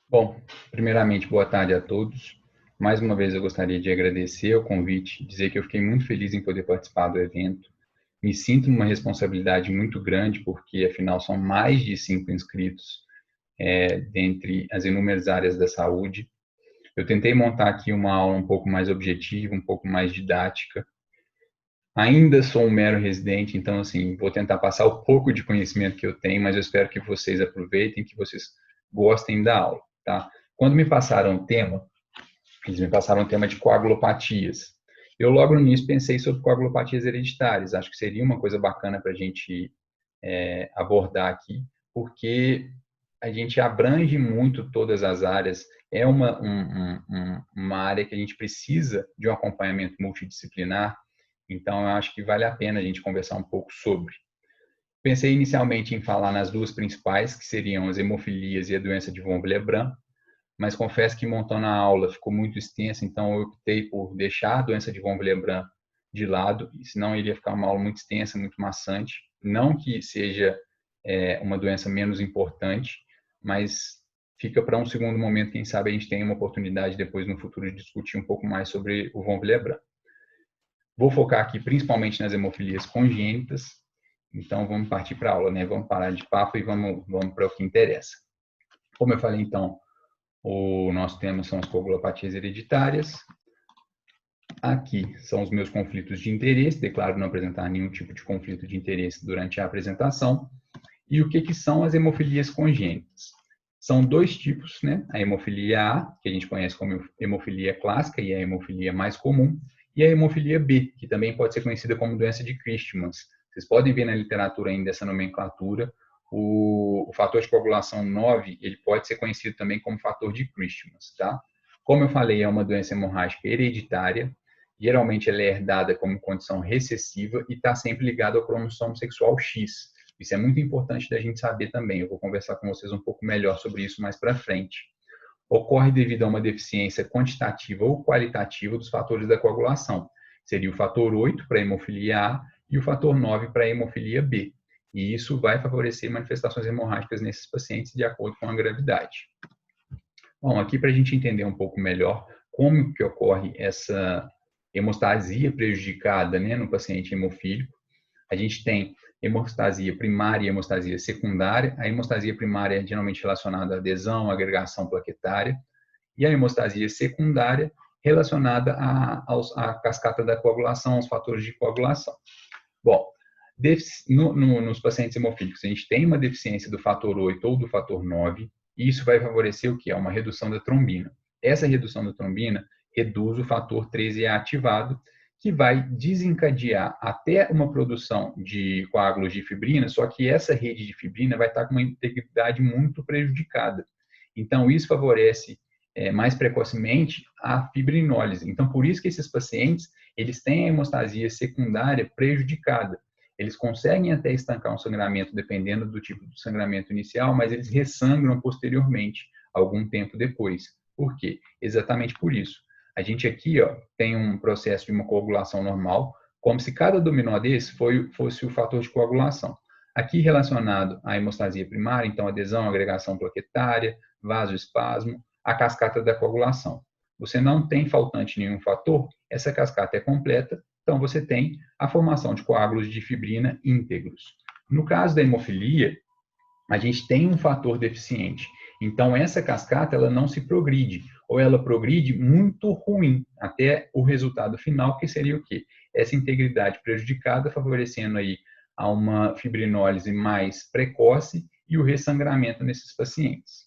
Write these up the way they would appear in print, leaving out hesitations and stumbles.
Bom, primeiramente, boa tarde a todos. Mais uma vez eu gostaria de agradecer o convite, dizer que eu fiquei muito feliz em poder participar do evento. Me sinto numa responsabilidade muito grande, porque afinal são mais de 5 inscritos, dentre as inúmeras áreas da saúde. Eu tentei montar aqui uma aula um pouco mais objetiva, um pouco mais didática. Ainda sou um mero residente, então, assim, vou tentar passar o pouco de conhecimento que eu tenho, mas eu espero que vocês aproveitem, que vocês gostem da aula, tá? Quando me passaram o tema, eles me passaram o tema de coagulopatias. Eu logo no início pensei sobre coagulopatias hereditárias. Acho que seria uma coisa bacana para a gente abordar aqui, porque a gente abrange muito todas as áreas. É uma área que a gente precisa de um acompanhamento multidisciplinar, então eu acho que vale a pena a gente conversar um pouco sobre. Pensei inicialmente em falar nas duas principais, que seriam as hemofilias e a doença de von Willebrand, mas confesso que montando a aula ficou muito extensa, então eu optei por deixar a doença de von Willebrand de lado, senão iria ficar uma aula muito extensa, muito maçante. Não que seja uma doença menos importante, mas fica para um segundo momento, quem sabe a gente tem uma oportunidade depois no futuro de discutir um pouco mais sobre o von Willebrand. Vou focar aqui principalmente nas hemofilias congênitas, então vamos partir para a aula, né? Vamos parar de papo e vamos para o que interessa. Como eu falei, então, o nosso tema são as coagulopatias hereditárias. Aqui são os meus conflitos de interesse. Declaro não apresentar nenhum tipo de conflito de interesse durante a apresentação. E o que são as hemofilias congênitas? São dois tipos, né? A hemofilia A, que a gente conhece como hemofilia clássica e é a hemofilia mais comum, e a hemofilia B, que também pode ser conhecida como doença de Christmas. Vocês podem ver na literatura ainda essa nomenclatura. O fator de coagulação 9, ele pode ser conhecido também como fator de Christmas, tá? Como eu falei, é uma doença hemorrágica hereditária. Geralmente ela é herdada como condição recessiva e está sempre ligada ao cromossomo sexual X. Isso é muito importante da gente saber também. Eu vou conversar com vocês um pouco melhor sobre isso mais para frente. Ocorre devido a uma deficiência quantitativa ou qualitativa dos fatores da coagulação. Seria o fator 8 para a hemofilia A e o fator 9 para a hemofilia B. E isso vai favorecer manifestações hemorrágicas nesses pacientes de acordo com a gravidade. Bom, aqui para a gente entender um pouco melhor como que ocorre essa hemostasia prejudicada, né, no paciente hemofílico, a gente tem hemostasia primária e hemostasia secundária. A hemostasia primária é geralmente relacionada à adesão, agregação plaquetária, e a hemostasia secundária relacionada à cascata da coagulação, aos fatores de coagulação. Bom, nos pacientes hemofílicos, a gente tem uma deficiência do fator 8 ou do fator 9, e isso vai favorecer o que? Uma redução da trombina. Essa redução da trombina reduz o fator 13A ativado, que vai desencadear até uma produção de coágulos de fibrina, só que essa rede de fibrina vai estar com uma integridade muito prejudicada. Então, isso favorece mais precocemente a fibrinólise. Então, por isso que esses pacientes, eles têm a hemostasia secundária prejudicada. Eles conseguem até estancar um sangramento, dependendo do tipo de sangramento inicial, mas eles ressangram posteriormente, algum tempo depois. Por quê? Exatamente por isso. A gente aqui tem um processo de uma coagulação normal, como se cada dominó desse fosse o fator de coagulação. Aqui relacionado à hemostasia primária, então adesão, agregação plaquetária, vasoespasmo, a cascata da coagulação. Você não tem faltante nenhum fator, essa cascata é completa, então você tem a formação de coágulos de fibrina íntegros. No caso da hemofilia, a gente tem um fator deficiente. Então, essa cascata ela não se progride, ou ela progride muito ruim, até o resultado final, que seria o quê? Essa integridade prejudicada, favorecendo aí a uma fibrinólise mais precoce e o ressangramento nesses pacientes.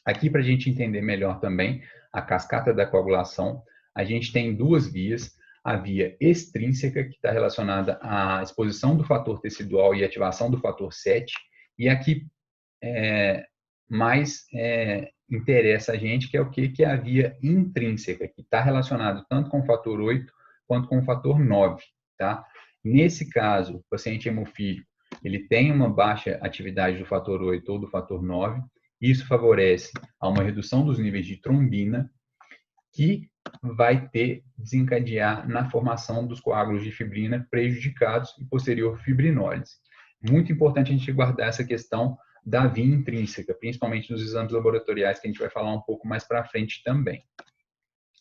Aqui, para a gente entender melhor também a cascata da coagulação, a gente tem duas vias. A via extrínseca, que está relacionada à exposição do fator tecidual e ativação do fator 7, e aqui mais interessa a gente, que é o quê? Que é a via intrínseca, que está relacionado tanto com o fator 8 quanto com o fator 9, tá? Nesse caso, o paciente hemofílico, ele tem uma baixa atividade do fator 8 ou do fator 9, isso favorece a uma redução dos níveis de trombina, que vai desencadear na formação dos coágulos de fibrina prejudicados e posterior fibrinólise. Muito importante a gente guardar essa questão da via intrínseca, principalmente nos exames laboratoriais, que a gente vai falar um pouco mais para frente também.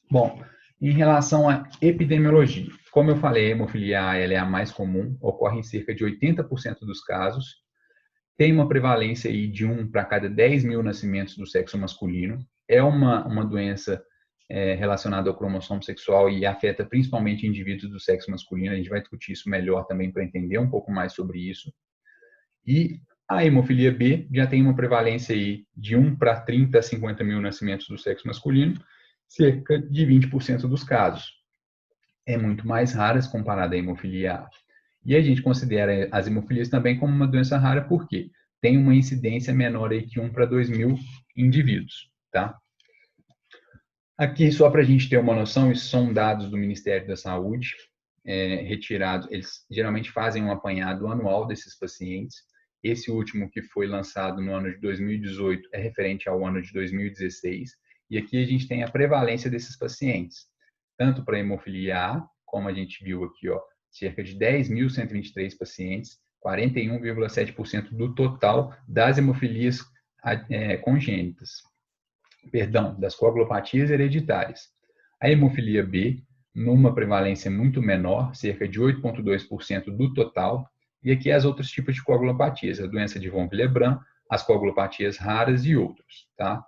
Bom, em relação à epidemiologia, como eu falei, a hemofilia A ela é a mais comum, ocorre em cerca de 80% dos casos, tem uma prevalência aí de 1 para cada 10 mil nascimentos do sexo masculino, é uma doença relacionada ao cromossomo sexual e afeta principalmente indivíduos do sexo masculino, a gente vai discutir isso melhor também para entender um pouco mais sobre isso. E a hemofilia B já tem uma prevalência aí de 1 para 30 a 50 mil nascimentos do sexo masculino, cerca de 20% dos casos. É muito mais rara comparada à hemofilia A. E a gente considera as hemofilias também como uma doença rara porque tem uma incidência menor aí que 1 para 2 mil indivíduos, tá? Aqui, só para a gente ter uma noção, isso são dados do Ministério da Saúde, retirados, eles geralmente fazem um apanhado anual desses pacientes. Esse último que foi lançado no ano de 2018 é referente ao ano de 2016, e aqui a gente tem a prevalência desses pacientes, tanto para hemofilia A, como a gente viu aqui, ó, cerca de 10.123 pacientes, 41,7% do total das hemofilias congênitas. Perdão, das coagulopatias hereditárias. A hemofilia B, numa prevalência muito menor, cerca de 8,2% do total, e aqui as outros tipos de coagulopatias, a doença de von Willebrand, as coagulopatias raras e outros, tá?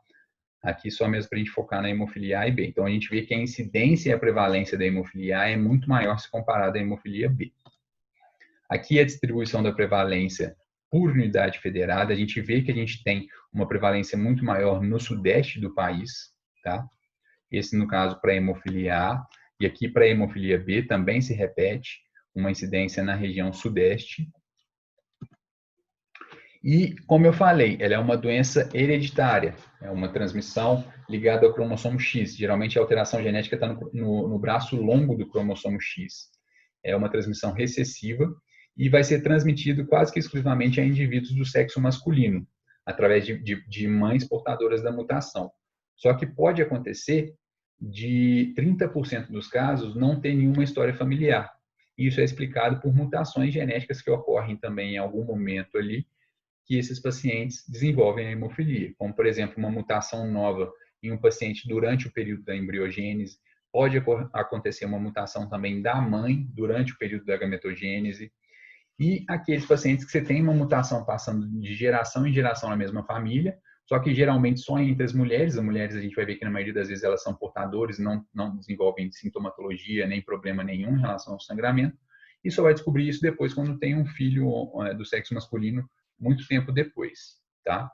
Aqui só mesmo para a gente focar na hemofilia A e B. Então, a gente vê que a incidência e a prevalência da hemofilia A é muito maior se comparada à hemofilia B. Aqui a distribuição da prevalência por unidade federada, a gente vê que a gente tem uma prevalência muito maior no sudeste do país, tá? Esse no caso para a hemofilia A, e aqui para a hemofilia B também se repete, uma incidência na região sudeste. E, como eu falei, ela é uma doença hereditária, é uma transmissão ligada ao cromossomo X. Geralmente a alteração genética está no braço longo do cromossomo X. É uma transmissão recessiva e vai ser transmitido quase que exclusivamente a indivíduos do sexo masculino, através de mães portadoras da mutação. Só que pode acontecer de 30% dos casos não ter nenhuma história familiar. Isso é explicado por mutações genéticas que ocorrem também em algum momento ali, que esses pacientes desenvolvem a hemofilia, como, por exemplo, uma mutação nova em um paciente durante o período da embriogênese, pode acontecer uma mutação também da mãe durante o período da gametogênese, e aqueles pacientes que você tem uma mutação passando de geração em geração na mesma família, só que geralmente só entre as mulheres a gente vai ver que na maioria das vezes elas são portadores, não desenvolvem sintomatologia, nem problema nenhum em relação ao sangramento, e só vai descobrir isso depois quando tem um filho do sexo masculino muito tempo depois, tá?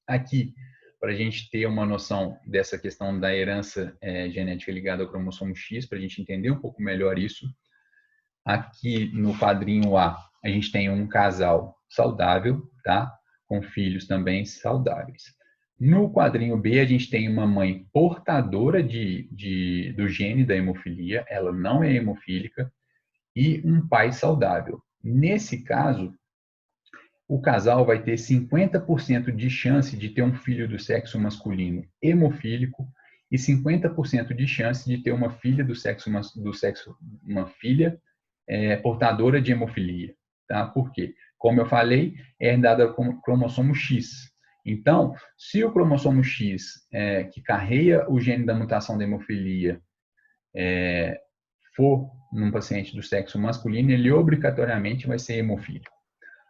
Aqui, para a gente ter uma noção dessa questão da herança genética ligada ao cromossomo X, para a gente entender um pouco melhor isso, aqui no quadrinho A, a gente tem um casal saudável, tá? Com filhos também saudáveis. No quadrinho B, a gente tem uma mãe portadora do gene da hemofilia, ela não é hemofílica, e um pai saudável. Nesse caso, o casal vai ter 50% de chance de ter um filho do sexo masculino hemofílico e 50% de chance de ter uma filha uma filha portadora de hemofilia, tá? Por quê? Como eu falei, é herdada com cromossomo X. Então, se o cromossomo X, que carrega o gene da mutação da hemofilia, for num paciente do sexo masculino, ele obrigatoriamente vai ser hemofílico.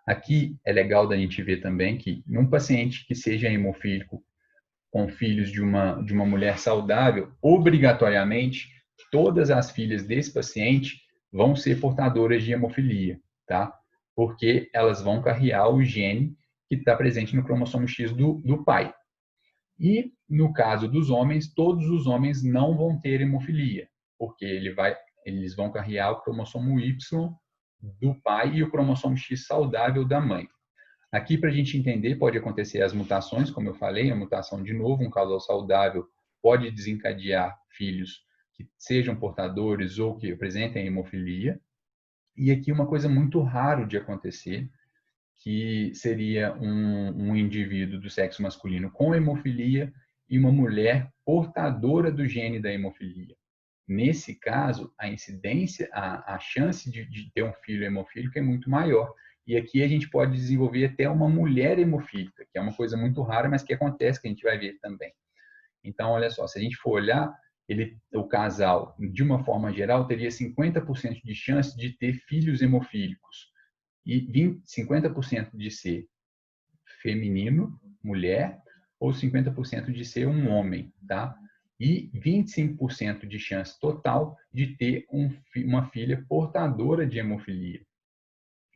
Aqui é legal da gente ver também que num paciente que seja hemofílico com filhos de uma mulher saudável, obrigatoriamente todas as filhas desse paciente vão ser portadoras de hemofilia, tá? Porque elas vão carregar o gene que está presente no cromossomo X do pai. E no caso dos homens, todos os homens não vão ter hemofilia, porque eles vão carregar o cromossomo Y do pai e o cromossomo X saudável da mãe. Aqui, para a gente entender, pode acontecer as mutações, como eu falei, a mutação de novo, um casal saudável pode desencadear filhos que sejam portadores ou que apresentem hemofilia. E aqui uma coisa muito raro de acontecer, que seria um indivíduo do sexo masculino com hemofilia e uma mulher portadora do gene da hemofilia. Nesse caso, a incidência, a chance de ter um filho hemofílico é muito maior. E aqui a gente pode desenvolver até uma mulher hemofílica, que é uma coisa muito rara, mas que acontece, que a gente vai ver também. Então, olha só, se a gente for olhar, o casal, de uma forma geral, teria 50% de chance de ter filhos hemofílicos e 50% de ser feminino, mulher, ou 50% de ser um homem, tá? E 25% de chance total de ter uma filha portadora de hemofilia.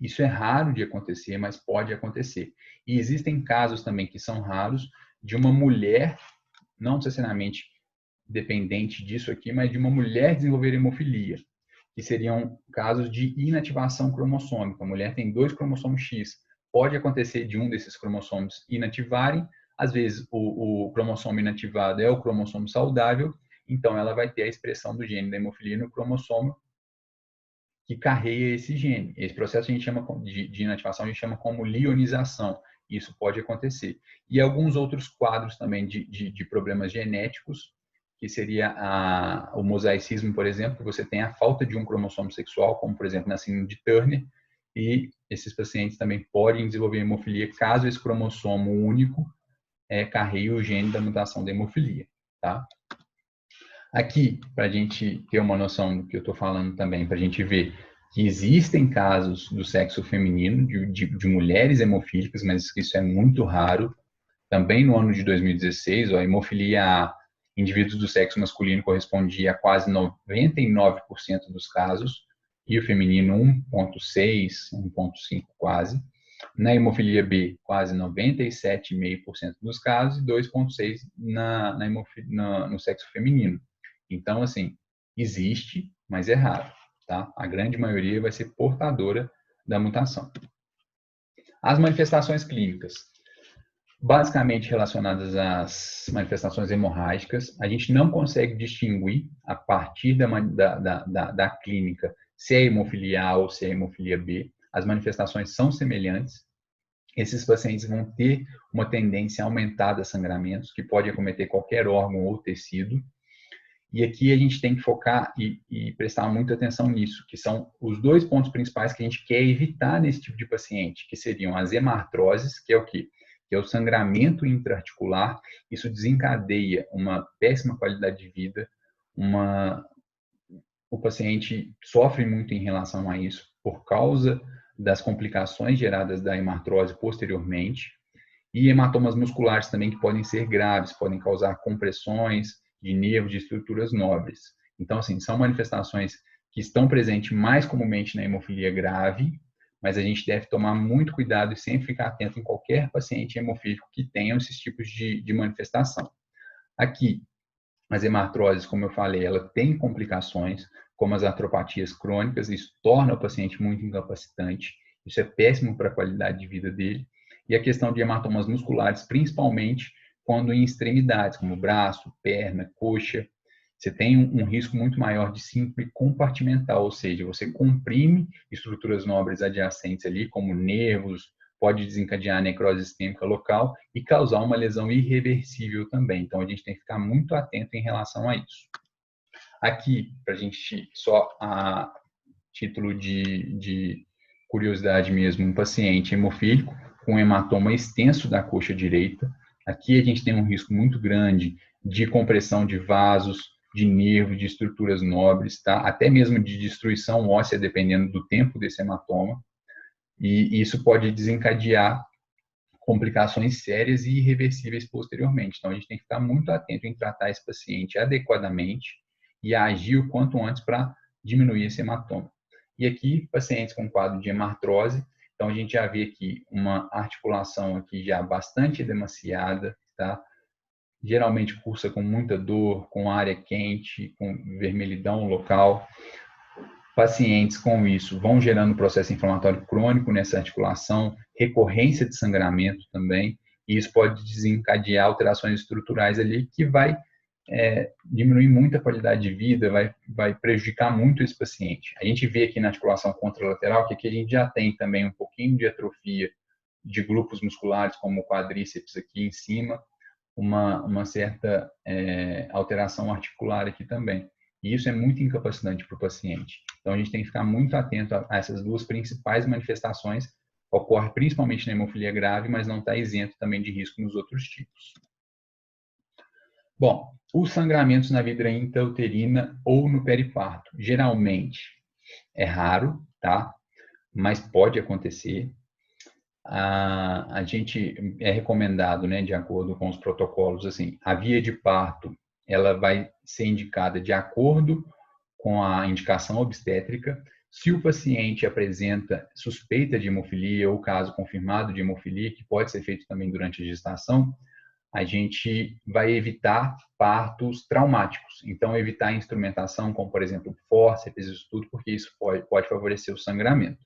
Isso é raro de acontecer, mas pode acontecer. E existem casos também que são raros de uma mulher, não necessariamente dependente disso aqui, mas de uma mulher desenvolver hemofilia, que seriam casos de inativação cromossômica. A mulher tem 2 cromossomos X. Pode acontecer de um desses cromossomos inativarem, às vezes o cromossomo inativado é o cromossomo saudável, então ela vai ter a expressão do gene da hemofilia no cromossomo que carrega esse gene. Esse processo a gente chama de inativação, a gente chama como lionização. Isso pode acontecer. E alguns outros quadros também de problemas genéticos, que seria o mosaicismo, por exemplo, que você tem a falta de um cromossomo sexual, como, por exemplo, na síndrome de Turner, e esses pacientes também podem desenvolver hemofilia caso esse cromossomo único carregue o gene da mutação da hemofilia, tá? Aqui, para a gente ter uma noção do que eu estou falando também, para a gente ver que existem casos do sexo feminino, de mulheres hemofílicas, mas isso é muito raro. Também no ano de 2016, a hemofilia a indivíduos do sexo masculino correspondia a quase 99% dos casos, e o feminino 1,6, 1,5 quase. Na hemofilia B, quase 97,5% dos casos, e 2,6% no sexo feminino. Então, assim, existe, mas é raro, tá? A grande maioria vai ser portadora da mutação. As manifestações clínicas, basicamente relacionadas às manifestações hemorrágicas, a gente não consegue distinguir, a partir da clínica, se é hemofilia A ou se é hemofilia B. As manifestações são semelhantes. Esses pacientes vão ter uma tendência aumentada a sangramentos, que pode acometer qualquer órgão ou tecido. E aqui a gente tem que focar e prestar muita atenção nisso, que são os 2 pontos principais que a gente quer evitar nesse tipo de paciente, que seriam as hemartroses, que é o quê? Que é o sangramento intraarticular. Isso desencadeia uma péssima qualidade de vida, o paciente sofre muito em relação a isso, por causa das complicações geradas da hemartrose posteriormente, e hematomas musculares também, que podem ser graves, podem causar compressões de nervos, de estruturas nobres. Então, assim, são manifestações que estão presentes mais comumente na hemofilia grave, mas a gente deve tomar muito cuidado e sempre ficar atento em qualquer paciente hemofílico que tenha esses tipos de manifestação. Aqui, as hemartroses, como eu falei, ela tem complicações, como as artropatias crônicas, isso torna o paciente muito incapacitante, isso é péssimo para a qualidade de vida dele. E a questão de hematomas musculares, principalmente quando em extremidades, como braço, perna, coxa, você tem um risco muito maior de síndrome compartimental, ou seja, você comprime estruturas nobres adjacentes ali, como nervos, pode desencadear necrose isquêmica local e causar uma lesão irreversível também. Então, a gente tem que ficar muito atento em relação a isso. Aqui, para a gente, só a título de curiosidade mesmo, um paciente hemofílico com hematoma extenso da coxa direita. Aqui a gente tem um risco muito grande de compressão de vasos, de nervos, de estruturas nobres, tá? Até mesmo de destruição óssea, dependendo do tempo desse hematoma. E isso pode desencadear complicações sérias e irreversíveis posteriormente. Então, a gente tem que ficar muito atento em tratar esse paciente adequadamente e agir o quanto antes para diminuir esse hematoma. E aqui, pacientes com quadro de hemartrose, então a gente já vê aqui uma articulação aqui já bastante edemaciada, tá? Geralmente cursa com muita dor, com área quente, com vermelhidão local. Pacientes com isso vão gerando processo inflamatório crônico nessa articulação, recorrência de sangramento também, e isso pode desencadear alterações estruturais ali que vai diminuir muito a qualidade de vida, vai prejudicar muito esse paciente. A gente vê aqui na articulação contralateral que aqui a gente já tem também um pouquinho de atrofia de grupos musculares, como o quadríceps aqui em cima, uma certa alteração articular aqui também. E isso é muito incapacitante para o paciente. Então, a gente tem que ficar muito atento a essas 2 principais manifestações ocorre principalmente na hemofilia grave, mas não está isento também de risco nos outros tipos. Bom, os sangramentos na vida intrauterina ou no periparto, geralmente é raro, tá? Mas pode acontecer. A gente é recomendado, né, de acordo com os protocolos, assim, a via de parto, ela vai ser indicada de acordo com a indicação obstétrica. Se o paciente apresenta suspeita de hemofilia ou caso confirmado de hemofilia, que pode ser feito também durante a gestação, a gente vai evitar partos traumáticos. Então, evitar instrumentação, como, por exemplo, fórceps, isso tudo, porque isso pode favorecer o sangramento.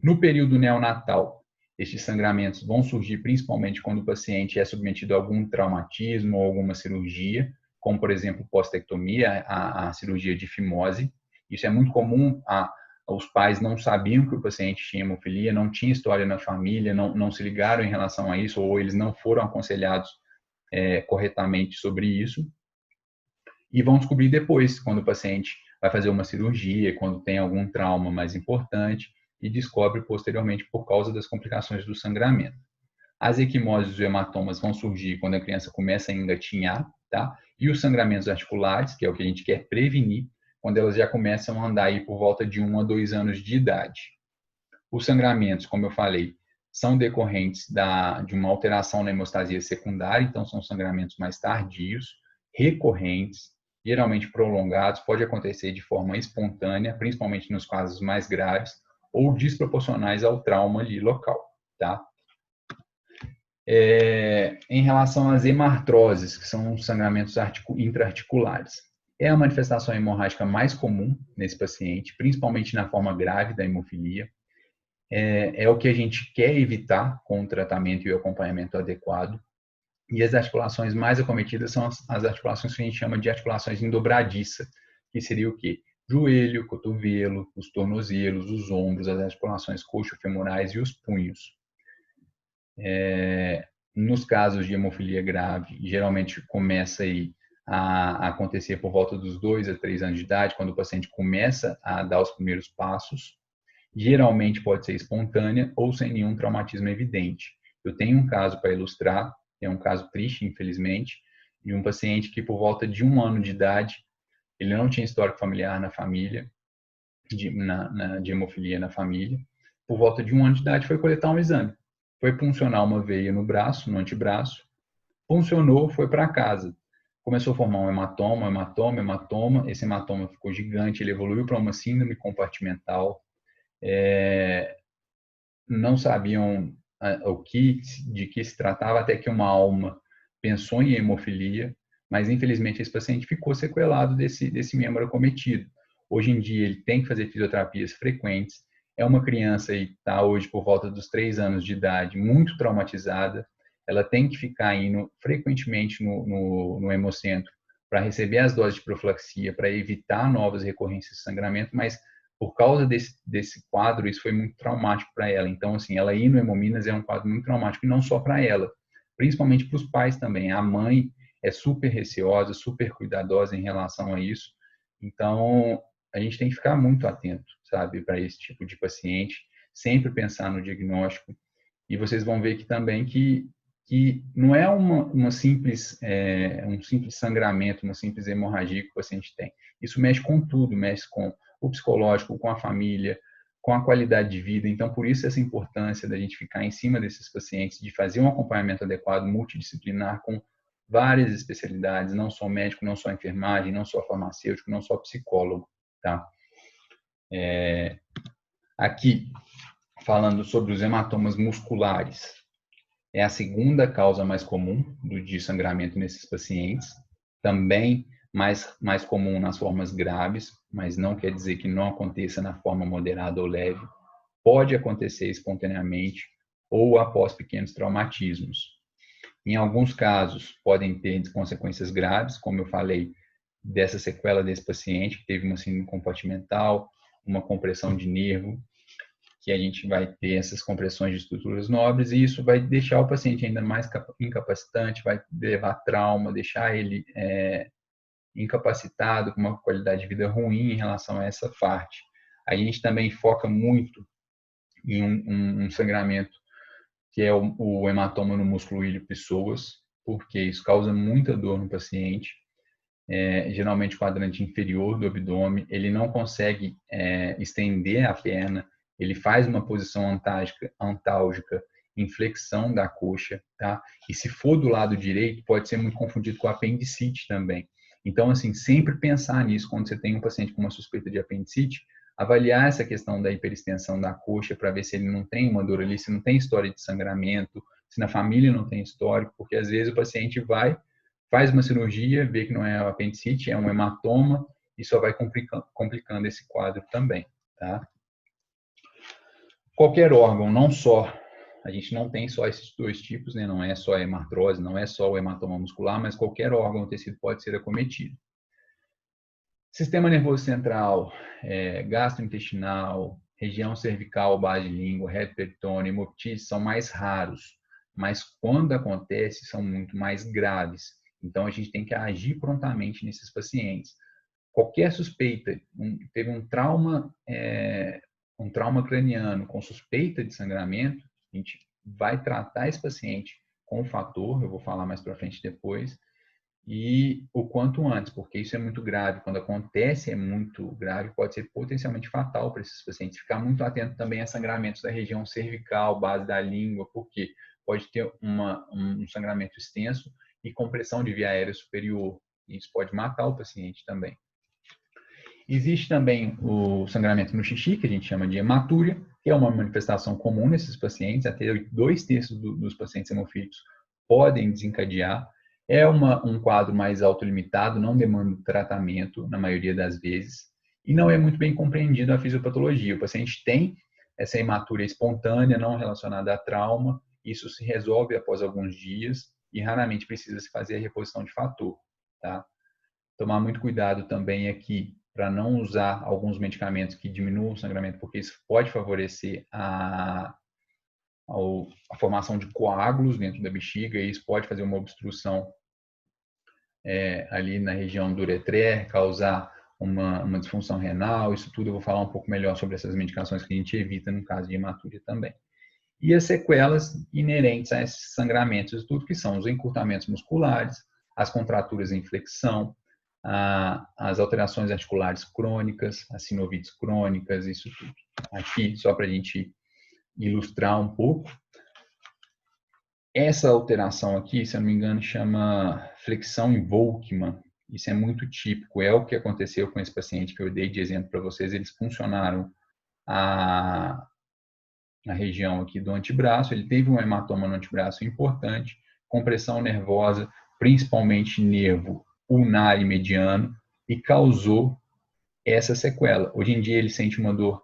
No período neonatal, estes sangramentos vão surgir principalmente quando o paciente é submetido a algum traumatismo ou alguma cirurgia, como, por exemplo, postectomia, a cirurgia de fimose. Isso é muito comum, os pais não sabiam que o paciente tinha hemofilia, não tinha história na família, não se ligaram em relação a isso, ou eles não foram aconselhados corretamente sobre isso. E vão descobrir depois, quando o paciente vai fazer uma cirurgia, quando tem algum trauma mais importante, e descobre posteriormente por causa das complicações do sangramento. As equimoses e hematomas vão surgir quando a criança começa a engatinhar, tá? E os sangramentos articulares, que é o que a gente quer prevenir, quando elas já começam a andar aí por volta de 1 a 2 anos de idade. Os sangramentos, como eu falei, são decorrentes de uma alteração na hemostasia secundária, então são sangramentos mais tardios, recorrentes, geralmente prolongados, pode acontecer de forma espontânea, principalmente nos casos mais graves, ou desproporcionais ao trauma ali local, tá? Em relação às hemartroses, que são os sangramentos intraarticulares, é a manifestação hemorrágica mais comum nesse paciente, principalmente na forma grave da hemofilia. É o que a gente quer evitar com o tratamento e o acompanhamento adequado. E as articulações mais acometidas são as articulações que a gente chama de articulações em dobradiça, que seria o quê? Joelho, cotovelo, os tornozelos, os ombros, as articulações coxo-femorais e os punhos. Nos casos de hemofilia grave, geralmente começa aí a acontecer por volta dos 2 a 3 anos de idade, quando o paciente começa a dar os primeiros passos. Geralmente pode ser espontânea ou sem nenhum traumatismo evidente. Eu tenho um caso para ilustrar, é um caso triste, infelizmente, de um paciente que por volta de 1 ano de idade, ele não tinha histórico familiar na família, de hemofilia na família. Por volta de 1 ano de idade foi coletar um exame. Foi puncionar uma veia no braço, no antebraço, funcionou, foi para casa. Começou a formar um hematoma, esse hematoma ficou gigante, ele evoluiu para uma síndrome compartimental, não sabiam de que se tratava, até que uma alma pensou em hemofilia, mas infelizmente esse paciente ficou sequelado desse membro acometido. Hoje em dia ele tem que fazer fisioterapias frequentes, é uma criança e está hoje por volta dos 3 anos de idade, muito traumatizada, ela tem que ficar indo frequentemente no hemocentro para receber as doses de profilaxia, para evitar novas recorrências de sangramento, mas por causa desse quadro, isso foi muito traumático para ela. Então, assim, ela ir no Hemominas é um quadro muito traumático, e não só para ela, principalmente para os pais também. A mãe é super receosa, super cuidadosa em relação a isso. Então, a gente tem que ficar muito atento, sabe, para esse tipo de paciente, sempre pensar no diagnóstico. E vocês vão ver que também que não é um simples sangramento, uma simples hemorragia que o paciente tem. Isso mexe com tudo, mexe com o psicológico, com a família, com a qualidade de vida. Então, por isso essa importância da gente ficar em cima desses pacientes, de fazer um acompanhamento adequado, multidisciplinar, com várias especialidades, não só médico, não só enfermagem, não só farmacêutico, não só psicólogo, tá? Aqui, falando sobre os hematomas musculares, é a segunda causa mais comum de sangramento nesses pacientes, também mais comum nas formas graves, mas não quer dizer que não aconteça na forma moderada ou leve. Pode acontecer espontaneamente ou após pequenos traumatismos. Em alguns casos, podem ter consequências graves, como eu falei, dessa sequela desse paciente, que teve uma síndrome compartimental, uma compressão de nervo, que a gente vai ter essas compressões de estruturas nobres, e isso vai deixar o paciente ainda mais incapacitante, vai levar trauma, deixar ele incapacitado, com uma qualidade de vida ruim em relação a essa parte. A gente também foca muito e um sangramento que é o hematoma no músculo ilho-pessoas, porque isso causa muita dor no paciente, geralmente quadrante inferior do abdômen, ele não consegue estender a perna, ele faz uma posição antálgica em flexão da coxa, tá? E se for do lado direito, pode ser muito confundido com apendicite também. Então, assim, sempre pensar nisso quando você tem um paciente com uma suspeita de apendicite, avaliar essa questão da hiperextensão da coxa para ver se ele não tem uma dor ali, se não tem história de sangramento, se na família não tem histórico, porque às vezes o paciente faz uma cirurgia, vê que não é apendicite, é um hematoma, e só vai complicando esse quadro também, tá? Qualquer órgão, não só, a gente não tem só esses dois tipos, né? Não é só a hemartrose, não é só o hematoma muscular, mas qualquer órgão ou tecido pode ser acometido. Sistema nervoso central, gastrointestinal, região cervical, base de língua, reto peritônio, hemoptise são mais raros, mas quando acontece são muito mais graves. Então a gente tem que agir prontamente nesses pacientes. Qualquer suspeita, teve um trauma craniano com suspeita de sangramento, a gente vai tratar esse paciente com o fator, eu vou falar mais para frente depois, e o quanto antes, porque isso é muito grave. Quando acontece, é muito grave, pode ser potencialmente fatal para esses pacientes. Ficar muito atento também a sangramentos da região cervical, base da língua, porque pode ter um sangramento extenso e compressão de via aérea superior. Isso pode matar o paciente também. Existe também o sangramento no xixi, que a gente chama de hematúria, que é uma manifestação comum nesses pacientes. Até 2/3 dos pacientes hemofílicos podem desencadear. É um quadro mais autolimitado, não demanda tratamento na maioria das vezes, e não é muito bem compreendido a fisiopatologia. O paciente tem essa hematúria espontânea, não relacionada a trauma, isso se resolve após alguns dias e raramente precisa se fazer a reposição de fator, tá? Tomar muito cuidado também aqui para não usar alguns medicamentos que diminuam o sangramento, porque isso pode favorecer a formação de coágulos dentro da bexiga, e isso pode fazer uma obstrução ali na região do ureter, causar uma disfunção renal. Isso tudo eu vou falar um pouco melhor sobre essas medicações que a gente evita no caso de hematúria também. E as sequelas inerentes a esses sangramentos, tudo que são os encurtamentos musculares, as contraturas em flexão, as alterações articulares crônicas, as sinovites crônicas, isso tudo. Aqui, só para a gente ilustrar um pouco, essa alteração aqui, se eu não me engano, chama flexão em Volkmann. Isso é muito típico, é o que aconteceu com esse paciente que eu dei de exemplo para vocês. Eles funcionaram na região aqui do antebraço, ele teve um hematoma no antebraço importante, compressão nervosa, principalmente nervo ulnar e mediano, e causou essa sequela. Hoje em dia ele sente uma dor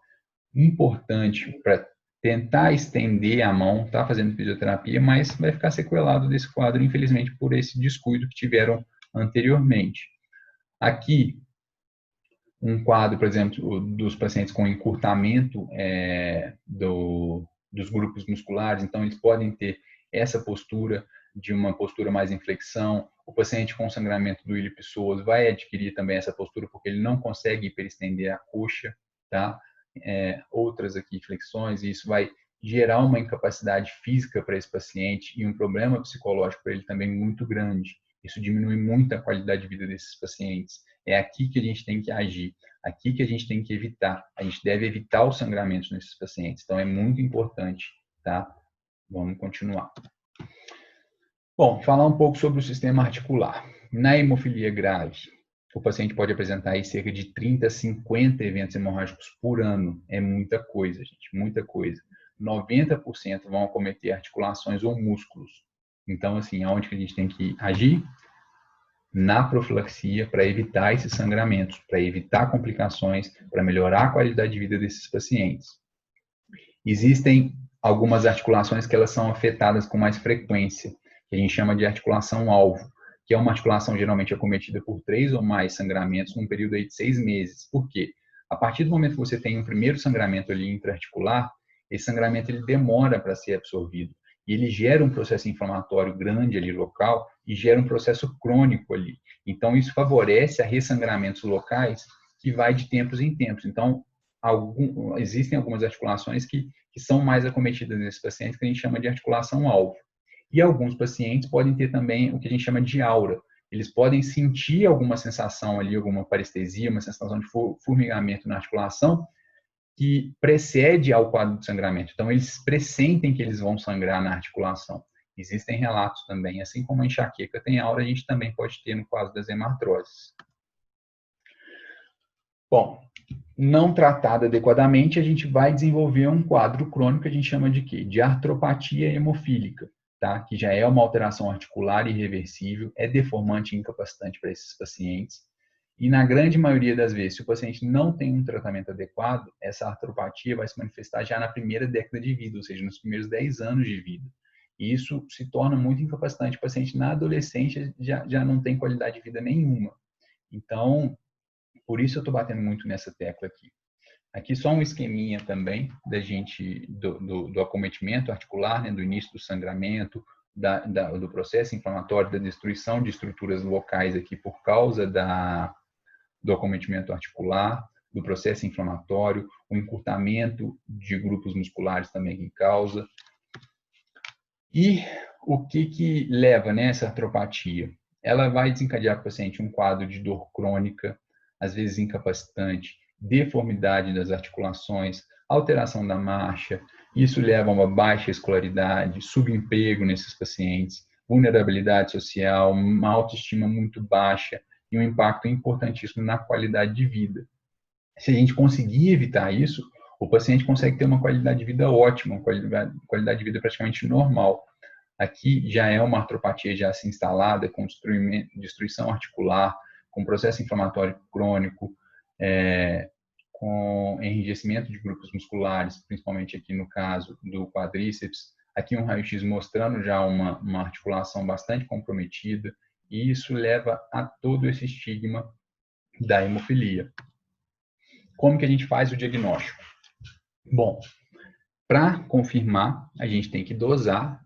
importante para tentar estender a mão, está fazendo fisioterapia, mas vai ficar sequelado desse quadro, infelizmente, por esse descuido que tiveram anteriormente. Aqui, um quadro, por exemplo, dos pacientes com encurtamento dos grupos musculares, então eles podem ter essa postura, de uma postura mais em flexão. O paciente com sangramento do ilho-pessoas vai adquirir também essa postura, porque ele não consegue hiperestender a coxa, tá? Outras aqui flexões, e isso vai gerar uma incapacidade física para esse paciente e um problema psicológico para ele também muito grande. Isso diminui muito a qualidade de vida desses pacientes. É aqui que a gente tem que agir, aqui que a gente tem que evitar. A gente deve evitar os sangramentos nesses pacientes. Então, é muito importante, tá? Vamos continuar. Bom, falar um pouco sobre o sistema articular. Na hemofilia grave, o paciente pode apresentar aí cerca de 30 a 50 eventos hemorrágicos por ano. É muita coisa, gente, muita coisa. 90% vão acometer articulações ou músculos. Então, assim, aonde que a gente tem que agir? Na profilaxia, para evitar esses sangramentos, para evitar complicações, para melhorar a qualidade de vida desses pacientes. Existem algumas articulações que elas são afetadas com mais frequência, que a gente chama de articulação-alvo, que é uma articulação geralmente acometida por 3 ou mais sangramentos num período aí de 6 meses. Por quê? A partir do momento que você tem um primeiro sangramento ali intraarticular, esse sangramento ele demora para ser absorvido. E ele gera um processo inflamatório grande ali local e gera um processo crônico ali. Então, isso favorece a ressangramentos locais que vai de tempos em tempos. Então, existem algumas articulações que são mais acometidas nesses pacientes, que a gente chama de articulação-alvo. E alguns pacientes podem ter também o que a gente chama de aura. Eles podem sentir alguma sensação ali, alguma parestesia, uma sensação de formigamento na articulação, que precede ao quadro de sangramento. Então, eles pressentem que eles vão sangrar na articulação. Existem relatos também, assim como a enxaqueca tem aura, a gente também pode ter no quadro das hemartroses. Bom, não tratado adequadamente, a gente vai desenvolver um quadro crônico que a gente chama de quê? De artropatia hemofílica, tá? Que já é uma alteração articular irreversível, é deformante e incapacitante para esses pacientes. E na grande maioria das vezes, se o paciente não tem um tratamento adequado, essa artropatia vai se manifestar já na primeira década de vida, ou seja, nos primeiros 10 anos de vida. E isso se torna muito incapacitante. O paciente na adolescência já não tem qualidade de vida nenhuma. Então, por isso eu estou batendo muito nessa tecla aqui. Aqui só um esqueminha também da gente do acometimento articular, né, do início do sangramento, do processo inflamatório, da destruição de estruturas locais aqui por causa do acometimento articular, do processo inflamatório, o encurtamento de grupos musculares também que causa. E o que leva nessa artropatia? Ela vai desencadear para o paciente um quadro de dor crônica, às vezes incapacitante, deformidade das articulações, alteração da marcha. Isso leva a uma baixa escolaridade, subemprego nesses pacientes, vulnerabilidade social, uma autoestima muito baixa e um impacto importantíssimo na qualidade de vida. Se a gente conseguir evitar isso, o paciente consegue ter uma qualidade de vida ótima, uma qualidade de vida praticamente normal. Aqui já é uma artropatia já se instalada, com destruição articular, com processo inflamatório crônico, com enrijecimento de grupos musculares, principalmente aqui no caso do quadríceps. Aqui um raio-x mostrando já uma articulação bastante comprometida, e isso leva a todo esse estigma da hemofilia. Como que a gente faz o diagnóstico? Bom, para confirmar, a gente tem que dosar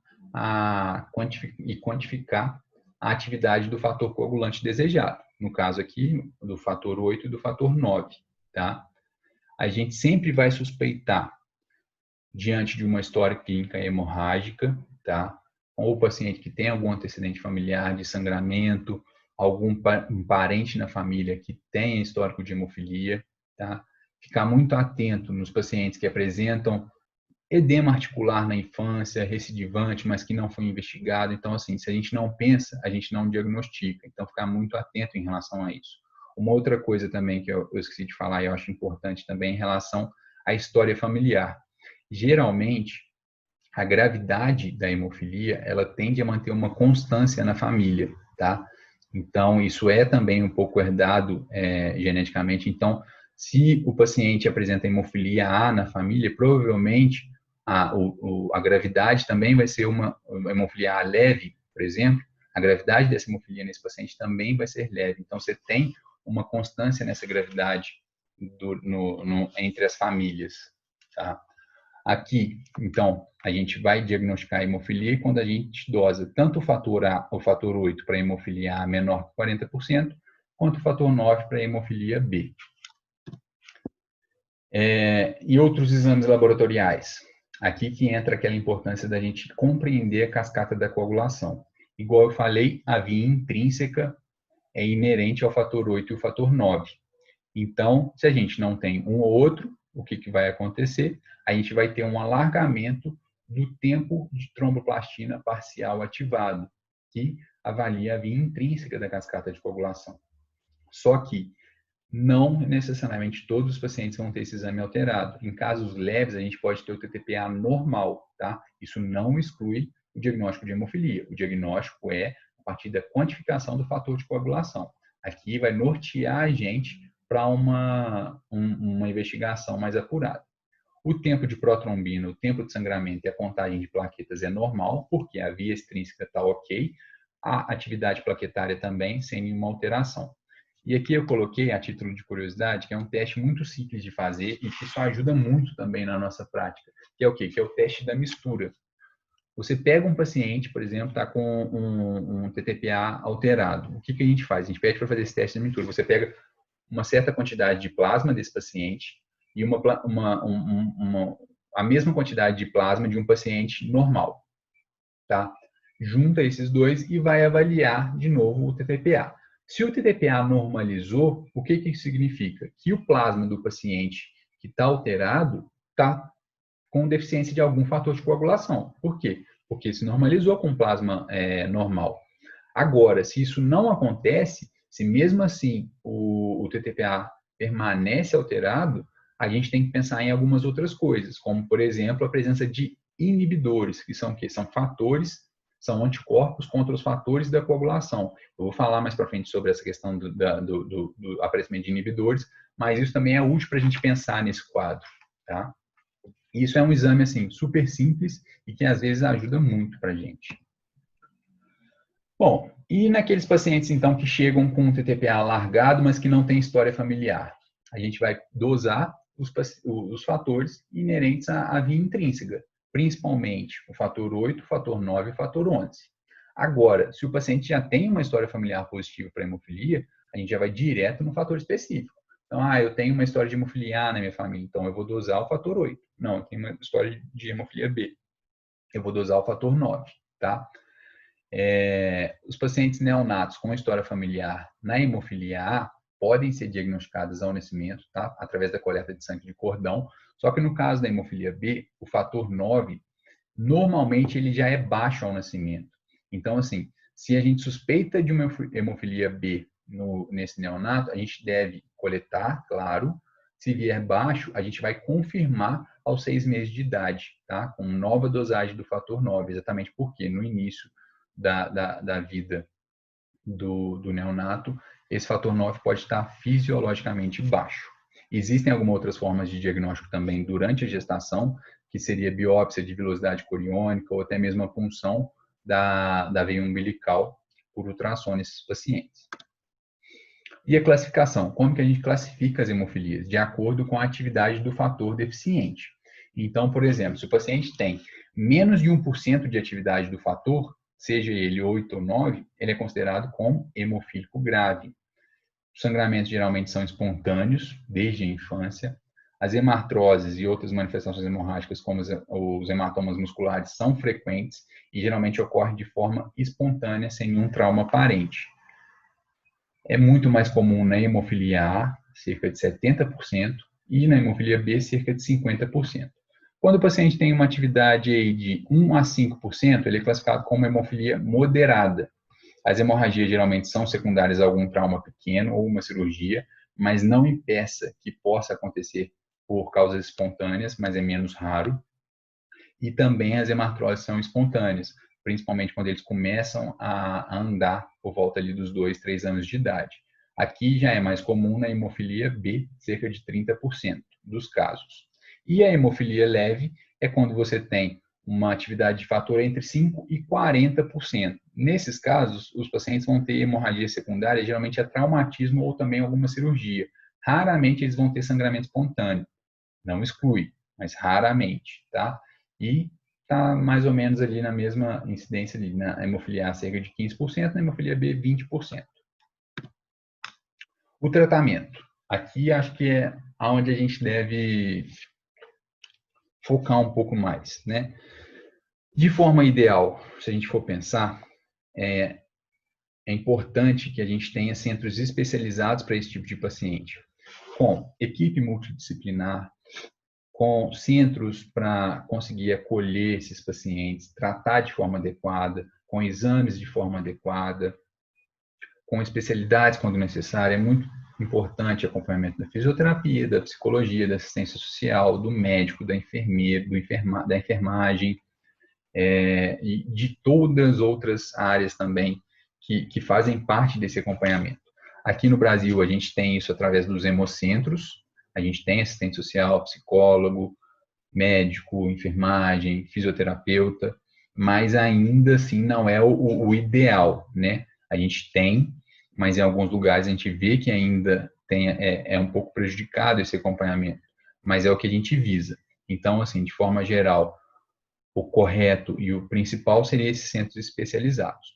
e quantificar a atividade do fator coagulante desejado. No caso aqui, do fator 8 e do fator 9. Tá? A gente sempre vai suspeitar, diante de uma história clínica hemorrágica, tá? Ou o paciente que tem algum antecedente familiar de sangramento, algum parente na família que tem histórico de hemofilia, tá? Ficar muito atento nos pacientes que apresentam edema articular na infância, recidivante, mas que não foi investigado. Então, assim, se a gente não pensa, a gente não diagnostica. Então, ficar muito atento em relação a isso. Uma outra coisa também que eu esqueci de falar e eu acho importante também em relação à história familiar. Geralmente, a gravidade da hemofilia, ela tende a manter uma constância na família, tá? Então, isso é também um pouco herdado geneticamente. Então, se o paciente apresenta hemofilia A na família, provavelmente a gravidade também vai ser uma hemofilia A leve, por exemplo. A gravidade dessa hemofilia nesse paciente também vai ser leve. Então, você tem uma constância nessa gravidade entre as famílias, tá? Aqui, então, a gente vai diagnosticar a hemofilia e quando a gente dosa tanto o fator A, o fator 8 para a hemofilia A menor que 40%, quanto o fator 9 para a hemofilia B. E outros exames laboratoriais. Aqui que entra aquela importância da gente compreender a cascata da coagulação. Igual eu falei, a via intrínseca é inerente ao fator 8 e o fator 9. Então, se a gente não tem um ou outro, o que vai acontecer? A gente vai ter um alargamento do tempo de tromboplastina parcial ativado, que avalia a via intrínseca da cascata de coagulação. Só que não necessariamente todos os pacientes vão ter esse exame alterado. Em casos leves, a gente pode ter o TTPA normal, tá? Isso não exclui o diagnóstico de hemofilia. O diagnóstico é a partir da quantificação do fator de coagulação. Aqui vai nortear a gente para uma investigação mais apurada. O tempo de protrombina, o tempo de sangramento e a contagem de plaquetas é normal, porque a via extrínseca está ok, a atividade plaquetária também, sem nenhuma alteração. E aqui eu coloquei, a título de curiosidade, que é um teste muito simples de fazer e que isso ajuda muito também na nossa prática, que é o quê? Que é o teste da mistura. Você pega um paciente, por exemplo, está com um TTPA alterado. O que a gente faz? A gente pede para fazer esse teste da mistura. Você pega uma certa quantidade de plasma desse paciente, e a mesma quantidade de plasma de um paciente normal, tá? Junta esses dois e vai avaliar de novo o TTPA. Se o TTPA normalizou, o que isso significa? Que o plasma do paciente que está alterado está com deficiência de algum fator de coagulação. Por quê? Porque se normalizou com plasma normal. Agora, se isso não acontece, se mesmo assim o TTPA permanece alterado, a gente tem que pensar em algumas outras coisas, como, por exemplo, a presença de inibidores, que são o quê? São fatores, são anticorpos contra os fatores da coagulação. Eu vou falar mais para frente sobre essa questão do aparecimento de inibidores, mas isso também é útil para a gente pensar nesse quadro, tá? Isso é um exame, assim, super simples e que às vezes ajuda muito para a gente. Bom, e naqueles pacientes, então, que chegam com um TTPA largado, mas que não tem história familiar? A gente vai dosar os fatores inerentes à via intrínseca, principalmente o fator 8, o fator 9 e o fator 11. Agora, se o paciente já tem uma história familiar positiva para hemofilia, a gente já vai direto no fator específico. Então, eu tenho uma história de hemofilia A na minha família, então eu vou dosar o fator 8. Não, eu tenho uma história de hemofilia B. Eu vou dosar o fator 9, tá? Os pacientes neonatos com história familiar na hemofilia A podem ser diagnosticados ao nascimento, tá? Através da coleta de sangue de cordão. Só que no caso da hemofilia B, o fator 9, normalmente ele já é baixo ao nascimento. Então, assim, se a gente suspeita de uma hemofilia B nesse neonato, a gente deve coletar, claro. Se vier baixo, a gente vai confirmar aos 6 meses de idade, tá? Com nova dosagem do fator 9, exatamente porque no início da vida do neonato, esse fator 9 pode estar fisiologicamente baixo. Existem algumas outras formas de diagnóstico também durante a gestação, que seria biópsia de vilosidade coriônica ou até mesmo a punção da veia umbilical por ultrassom nesses pacientes. E a classificação? Como que a gente classifica as hemofilias? De acordo com a atividade do fator deficiente. Então, por exemplo, se o paciente tem menos de 1% de atividade do fator, seja ele 8 ou 9, ele é considerado como hemofílico grave. Os sangramentos geralmente são espontâneos, desde a infância. As hemartroses e outras manifestações hemorrágicas, como os hematomas musculares, são frequentes e geralmente ocorrem de forma espontânea, sem nenhum trauma aparente. É muito mais comum na hemofilia A, cerca de 70%, e na hemofilia B, cerca de 50%. Quando o paciente tem uma atividade de 1 a 5%, ele é classificado como hemofilia moderada. As hemorragias geralmente são secundárias a algum trauma pequeno ou uma cirurgia, mas não impeça que possa acontecer por causas espontâneas, mas é menos raro. E também as hemartroses são espontâneas, principalmente quando eles começam a andar por volta ali dos 2, 3 anos de idade. Aqui já é mais comum na hemofilia B, cerca de 30% dos casos. E a hemofilia leve é quando você tem uma atividade de fator entre 5% e 40%. Nesses casos, os pacientes vão ter hemorragia secundária, geralmente é traumatismo ou também alguma cirurgia. Raramente eles vão ter sangramento espontâneo. Não exclui, mas raramente, tá? E está mais ou menos ali na mesma incidência ali, na hemofilia A cerca de 15%, na hemofilia B 20%. O tratamento. Aqui acho que é onde a gente deve focar um pouco mais, né? De forma ideal, se a gente for pensar, é importante que a gente tenha centros especializados para esse tipo de paciente, com equipe multidisciplinar, com centros para conseguir acolher esses pacientes, tratar de forma adequada, com exames de forma adequada, com especialidades quando necessário. É muito importante o acompanhamento da fisioterapia, da psicologia, da assistência social, do médico, da enfermeira, da enfermagem, e de todas as outras áreas também que fazem parte desse acompanhamento. Aqui no Brasil, a gente tem isso através dos hemocentros, a gente tem assistente social, psicólogo, médico, enfermagem, fisioterapeuta, mas ainda assim não é o ideal, né? A gente tem, mas em alguns lugares a gente vê que ainda é um pouco prejudicado esse acompanhamento, mas é o que a gente visa. Então, assim, de forma geral, o correto e o principal seria esses centros especializados.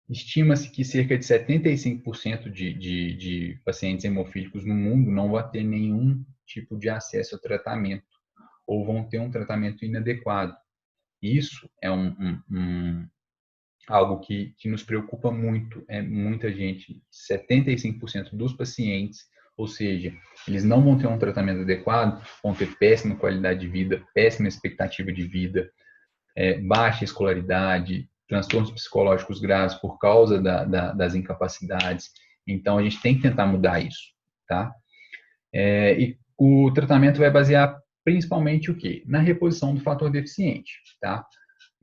Estima-se que cerca de 75% de pacientes hemofílicos no mundo não vão ter nenhum tipo de acesso ao tratamento ou vão ter um tratamento inadequado. Isso é algo que nos preocupa muito. É muita gente, 75% dos pacientes, ou seja, eles não vão ter um tratamento adequado, vão ter péssima qualidade de vida, péssima expectativa de vida, baixa escolaridade, transtornos psicológicos graves por causa das incapacidades. Então, a gente tem que tentar mudar isso, tá? E o tratamento vai basear principalmente o quê? Na reposição do fator deficiente, tá?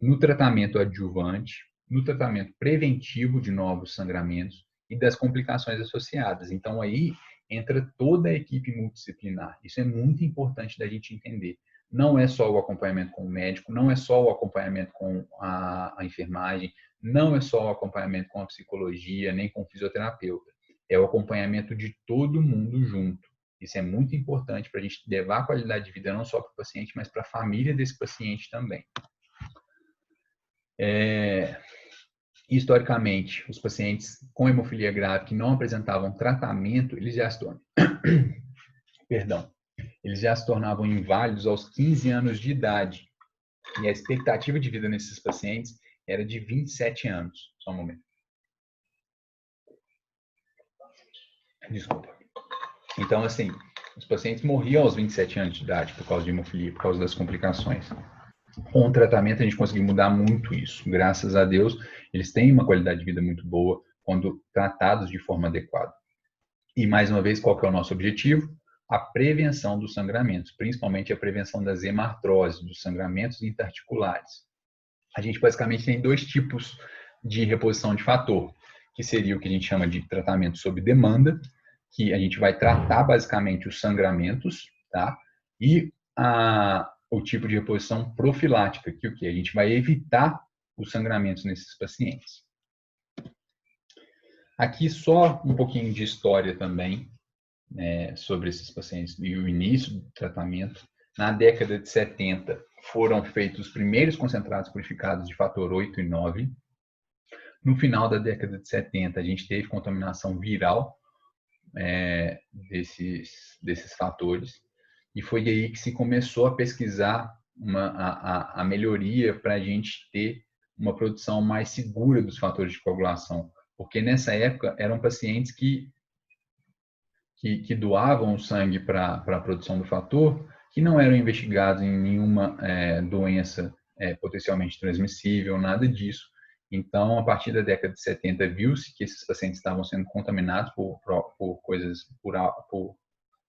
No tratamento adjuvante, no tratamento preventivo de novos sangramentos e das complicações associadas. Então, aí entra toda a equipe multidisciplinar. Isso é muito importante da gente entender. Não é só o acompanhamento com o médico, não é só o acompanhamento com a enfermagem, não é só o acompanhamento com a psicologia, nem com o fisioterapeuta. É o acompanhamento de todo mundo junto. Isso é muito importante para a gente levar a qualidade de vida não só para o paciente, mas para a família desse paciente também. Historicamente, os pacientes com hemofilia grave que não apresentavam tratamento, eles já se tornam, perdão, eles já se tornavam inválidos aos 15 anos de idade. E a expectativa de vida nesses pacientes era de 27 anos. Só um momento. Desculpa. Então, assim, os pacientes morriam aos 27 anos de idade por causa de hemofilia, por causa das complicações. Com o tratamento, a gente conseguiu mudar muito isso. Graças a Deus, eles têm uma qualidade de vida muito boa quando tratados de forma adequada. E, mais uma vez, qual que é o nosso objetivo? A prevenção dos sangramentos, principalmente a prevenção das hemartroses, dos sangramentos interarticulares. A gente basicamente tem dois tipos de reposição de fator, que seria o que a gente chama de tratamento sob demanda, que a gente vai tratar basicamente os sangramentos, tá? E o tipo de reposição profilática, que o que? A gente vai evitar os sangramentos nesses pacientes. Aqui só um pouquinho de história também, sobre esses pacientes e o início do tratamento. Na década de 70, foram feitos os primeiros concentrados purificados de fator 8 e 9. No final da década de 70, a gente teve contaminação viral desses fatores. E foi aí que se começou a pesquisar a melhoria para a gente ter uma produção mais segura dos fatores de coagulação. Porque nessa época eram pacientes que doavam o sangue para a produção do fator, que não eram investigados em nenhuma doença potencialmente transmissível, nada disso. Então, a partir da década de 70, viu-se que esses pacientes estavam sendo contaminados por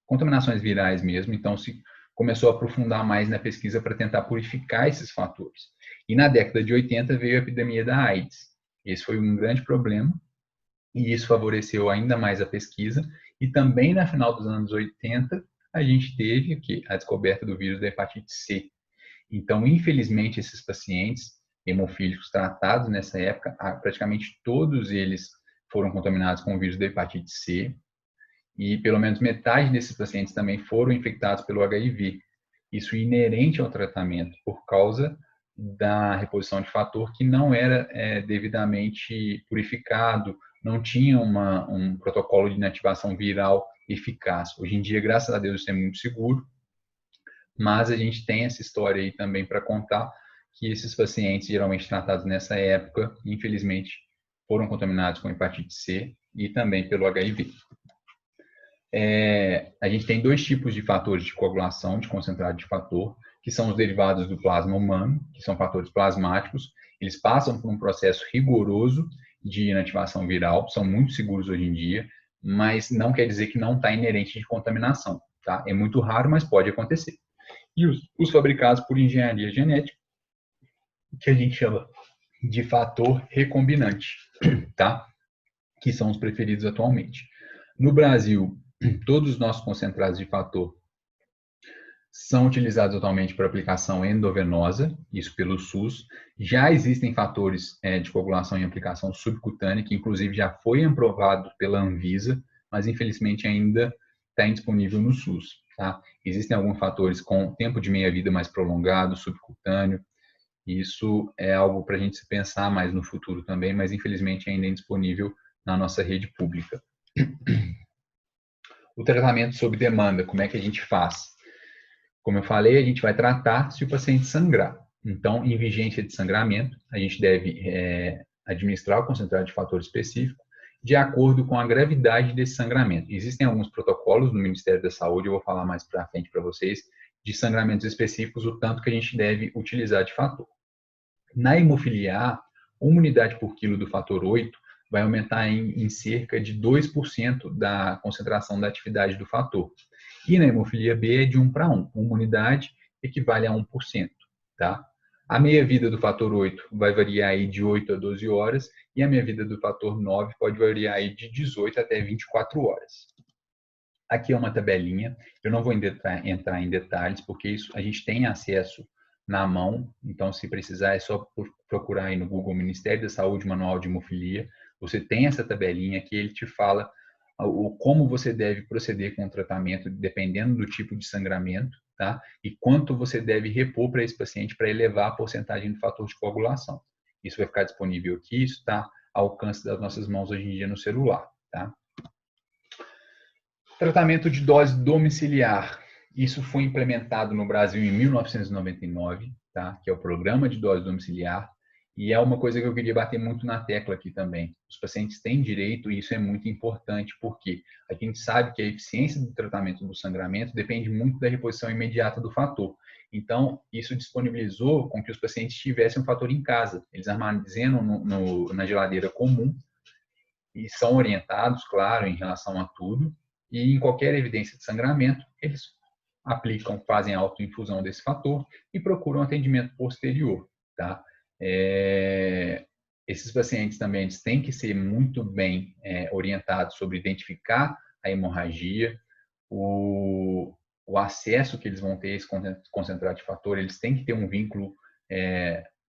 contaminações virais mesmo. Então, se começou a aprofundar mais na pesquisa para tentar purificar esses fatores. E na década de 80 veio a epidemia da AIDS. Esse foi um grande problema e isso favoreceu ainda mais a pesquisa. E também, na final dos anos 80, a gente teve a descoberta do vírus da hepatite C. Então, infelizmente, esses pacientes hemofílicos tratados nessa época, praticamente todos eles foram contaminados com o vírus da hepatite C. E pelo menos metade desses pacientes também foram infectados pelo HIV. Isso inerente ao tratamento, por causa da reposição de fator que não era devidamente purificado, não tinha um protocolo de inativação viral eficaz. Hoje em dia, graças a Deus, isso é muito seguro, mas a gente tem essa história aí também para contar, que esses pacientes geralmente tratados nessa época, infelizmente, foram contaminados com hepatite C e também pelo HIV. A gente tem dois tipos de fatores de coagulação, de concentrado de fator, que são os derivados do plasma humano, que são fatores plasmáticos. Eles passam por um processo rigoroso de inativação viral, são muito seguros hoje em dia, mas não quer dizer que não está inerente de contaminação. Tá? É muito raro, mas pode acontecer. E os fabricados por engenharia genética, que a gente chama de fator recombinante, tá? Que são os preferidos atualmente. No Brasil, todos os nossos concentrados de fator são utilizados atualmente para aplicação endovenosa, isso pelo SUS. Já existem fatores de coagulação em aplicação subcutânea, que inclusive já foi aprovado pela Anvisa, mas infelizmente ainda está indisponível no SUS. Tá? Existem alguns fatores com tempo de meia-vida mais prolongado, subcutâneo, E isso é algo para a gente se pensar mais no futuro também, mas infelizmente ainda é indisponível na nossa rede pública. O tratamento sob demanda, como é que a gente faz? Como eu falei, a gente vai tratar se o paciente sangrar. Então, em vigência de sangramento, a gente deve administrar o concentrado de fator específico de acordo com a gravidade desse sangramento. Existem alguns protocolos no Ministério da Saúde, eu vou falar mais para frente para vocês, de sangramentos específicos, o tanto que a gente deve utilizar de fator. Na hemofilia A, uma unidade por quilo do fator 8 vai aumentar em cerca de 2% da concentração da atividade do fator. E na hemofilia B é de 1 para 1. Uma unidade equivale a 1%. Tá? A meia-vida do fator 8 vai variar aí de 8 a 12 horas e a meia-vida do fator 9 pode variar aí de 18 até 24 horas. Aqui é uma tabelinha, eu não vou entrar em detalhes, porque isso a gente tem acesso na mão, então se precisar é só procurar aí no Google Ministério da Saúde, Manual de Hemofilia, você tem essa tabelinha que ele te fala como você deve proceder com o tratamento, dependendo do tipo de sangramento, tá? E quanto você deve repor para esse paciente para elevar a porcentagem do fator de coagulação. Isso vai ficar disponível aqui, isso está ao alcance das nossas mãos hoje em dia no celular, tá? Tratamento de dose domiciliar. Isso foi implementado no Brasil em 1999, tá? Que é o Programa de Dose Domiciliar. E é uma coisa que eu queria bater muito na tecla aqui também. Os pacientes têm direito, e isso é muito importante, porque a gente sabe que a eficiência do tratamento do sangramento depende muito da reposição imediata do fator. Então, isso disponibilizou com que os pacientes tivessem um fator em casa. Eles armazenam na geladeira comum e são orientados, claro, em relação a tudo. E em qualquer evidência de sangramento, eles aplicam, fazem a autoinfusão desse fator e procuram atendimento posterior, tá? Esses pacientes também eles têm que ser muito bem orientados sobre identificar a hemorragia, o acesso que eles vão ter a esse concentrado de fator, eles têm que ter um vínculo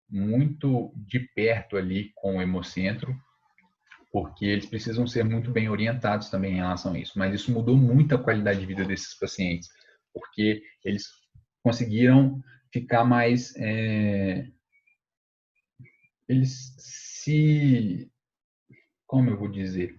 muito de perto ali com o hemocentro, porque eles precisam ser muito bem orientados também em relação a isso. Mas isso mudou muito a qualidade de vida desses pacientes, porque eles conseguiram ficar mais... eles se... Como eu vou dizer?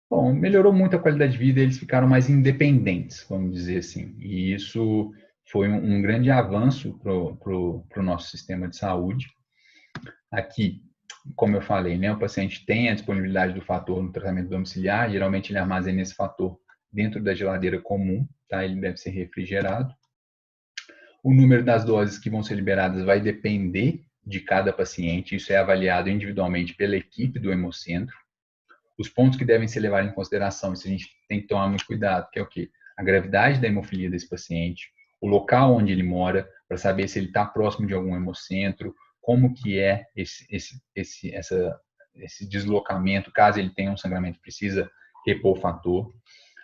Bom, melhorou muito a qualidade de vida, eles ficaram mais independentes, vamos dizer assim. E isso foi um grande avanço para o nosso sistema de saúde. Aqui, como eu falei, né, o paciente tem a disponibilidade do fator no tratamento domiciliar, geralmente ele armazena esse fator dentro da geladeira comum, tá? Ele deve ser refrigerado. O número das doses que vão ser liberadas vai depender de cada paciente, isso é avaliado individualmente pela equipe do hemocentro. Os pontos que devem ser levados em consideração, isso a gente tem que tomar muito cuidado, que é o quê? A gravidade da hemofilia desse paciente, o local onde ele mora, para saber se ele está próximo de algum hemocentro, como que é esse deslocamento, caso ele tenha um sangramento, precisa repor o fator,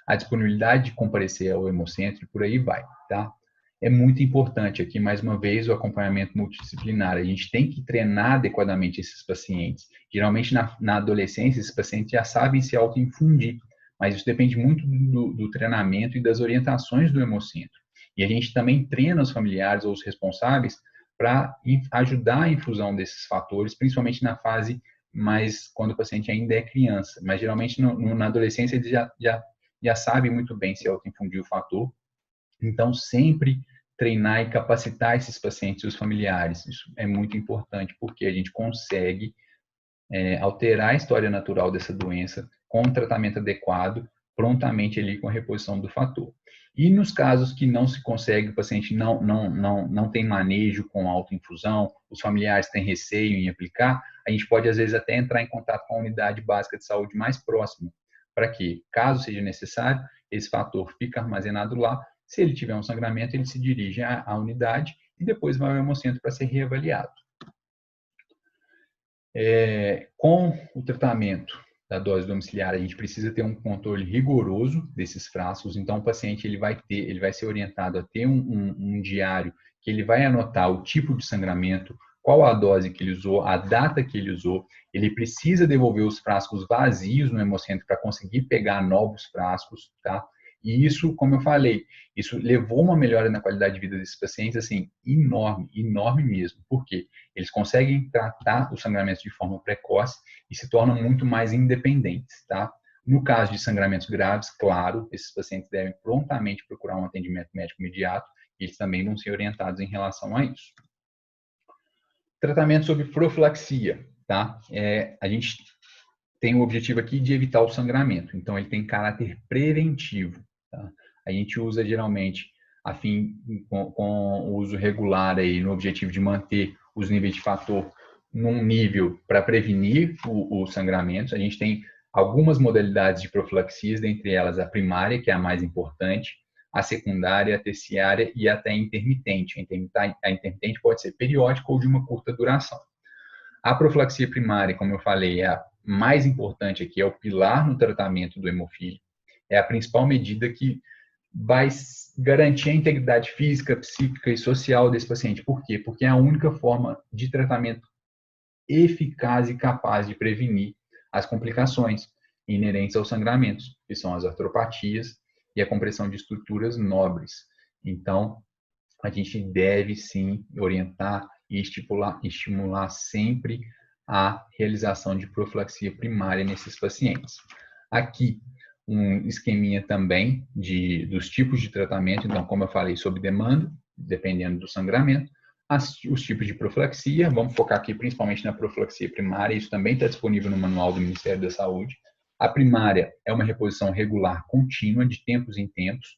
a disponibilidade de comparecer ao hemocentro e por aí vai, tá? É muito importante aqui, mais uma vez, o acompanhamento multidisciplinar. A gente tem que treinar adequadamente esses pacientes. Geralmente, na adolescência, esses pacientes já sabem se autoinfundir, mas isso depende muito do treinamento e das orientações do hemocentro. E a gente também treina os familiares ou os responsáveis para ajudar a infusão desses fatores, principalmente na fase mais quando o paciente ainda é criança. Mas, geralmente, na adolescência, eles já sabem muito bem se autoinfundir o fator. Então, sempre treinar e capacitar esses pacientes e os familiares. Isso é muito importante, porque a gente consegue alterar a história natural dessa doença com um tratamento adequado, prontamente ali com a reposição do fator. E nos casos que não se consegue, o paciente não tem manejo com autoinfusão, os familiares têm receio em aplicar, a gente pode, às vezes, até entrar em contato com a unidade básica de saúde mais próxima, para que, caso seja necessário, esse fator fique armazenado lá. Se ele tiver um sangramento, ele se dirige à unidade e depois vai ao hemocentro para ser reavaliado. Com o tratamento da dose domiciliar, a gente precisa ter um controle rigoroso desses frascos. Então, o paciente ele vai ser orientado a ter um diário que ele vai anotar o tipo de sangramento, qual a dose que ele usou, a data que ele usou. Ele precisa devolver os frascos vazios no hemocentro para conseguir pegar novos frascos, tá? E isso, como eu falei, isso levou uma melhora na qualidade de vida desses pacientes, assim, enorme, enorme mesmo. Por quê? Eles conseguem tratar os sangramentos de forma precoce e se tornam muito mais independentes, tá? No caso de sangramentos graves, claro, esses pacientes devem prontamente procurar um atendimento médico imediato e eles também vão ser orientados em relação a isso. Tratamento sobre profilaxia, tá? A gente tem o objetivo aqui de evitar o sangramento, então ele tem caráter preventivo, tá? A gente usa geralmente com o uso regular aí no objetivo de manter os níveis de fator num nível para prevenir o sangramento. A gente tem algumas modalidades de profilaxias, dentre elas a primária, que é a mais importante, a secundária, a terciária e até a intermitente. A intermitente pode ser periódica ou de uma curta duração. A profilaxia primária, como eu falei, é a mais importante aqui, é o pilar no tratamento do hemofília. É a principal medida que vai garantir a integridade física, psíquica e social desse paciente. Por quê? Porque é a única forma de tratamento eficaz e capaz de prevenir as complicações inerentes aos sangramentos, que são as artropatias e a compressão de estruturas nobres. Então, a gente deve sim orientar e estimular sempre a realização de profilaxia primária nesses pacientes. Aqui, um esqueminha também dos tipos de tratamento, então, como eu falei, sob demanda, dependendo do sangramento, os tipos de profilaxia, vamos focar aqui principalmente na profilaxia primária, isso também está disponível no manual do Ministério da Saúde. A primária é uma reposição regular contínua, de tempos em tempos,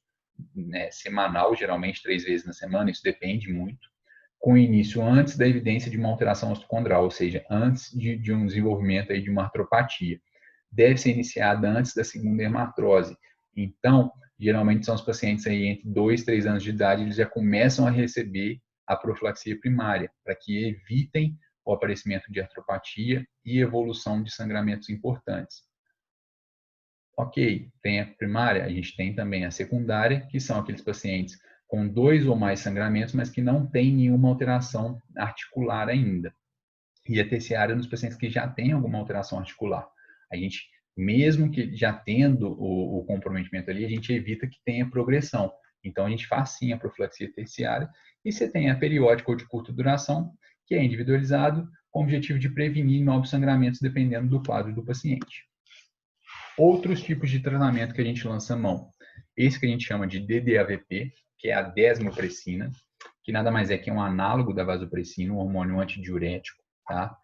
né, semanal, geralmente 3 vezes na semana, isso depende muito, com início antes da evidência de uma alteração osteocondral, ou seja, antes de um desenvolvimento aí de uma artropatia. Deve ser iniciada antes da segunda hemartrose. Então, geralmente são os pacientes aí entre 2 e 3 anos de idade, eles já começam a receber a profilaxia primária, para que evitem o aparecimento de artropatia e evolução de sangramentos importantes. Ok, tem a primária, a gente tem também a secundária, que são aqueles pacientes com 2 ou mais sangramentos, mas que não tem nenhuma alteração articular ainda. E a terciária nos pacientes que já têm alguma alteração articular. A gente, mesmo que já tendo o comprometimento ali, a gente evita que tenha progressão. Então, a gente faz sim a profilaxia terciária e você tem a periódica ou de curta duração, que é individualizado com o objetivo de prevenir novos sangramentos dependendo do quadro do paciente. Outros tipos de tratamento que a gente lança mão. Esse que a gente chama de DDAVP, que é a desmopressina, que nada mais é que um análogo da vasopressina, um hormônio antidiurético, tá?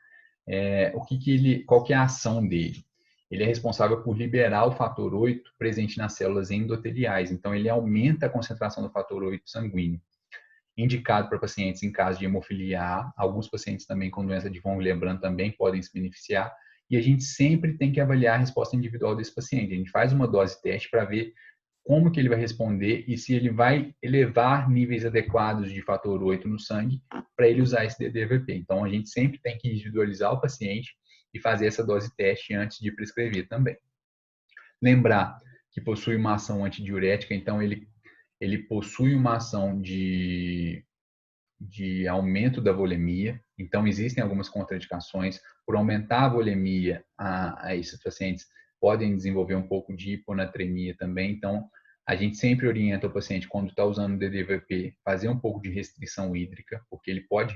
Qual que é a ação dele? Ele é responsável por liberar o fator 8 presente nas células endoteliais, então ele aumenta a concentração do fator 8 sanguíneo. Indicado para pacientes em caso de hemofilia A, alguns pacientes também com doença de von Willebrand também podem se beneficiar, e a gente sempre tem que avaliar a resposta individual desse paciente. A gente faz uma dose teste para ver como que ele vai responder e se ele vai elevar níveis adequados de fator 8 no sangue para ele usar esse DDVP. Então, a gente sempre tem que individualizar o paciente e fazer essa dose teste antes de prescrever também. Lembrar que possui uma ação antidiurética, então ele possui uma ação de aumento da volemia. Então, existem algumas contraindicações. Por aumentar a volemia, esses pacientes podem desenvolver um pouco de hiponatremia também. Então, a gente sempre orienta o paciente, quando está usando o DDVP, fazer um pouco de restrição hídrica, porque ele pode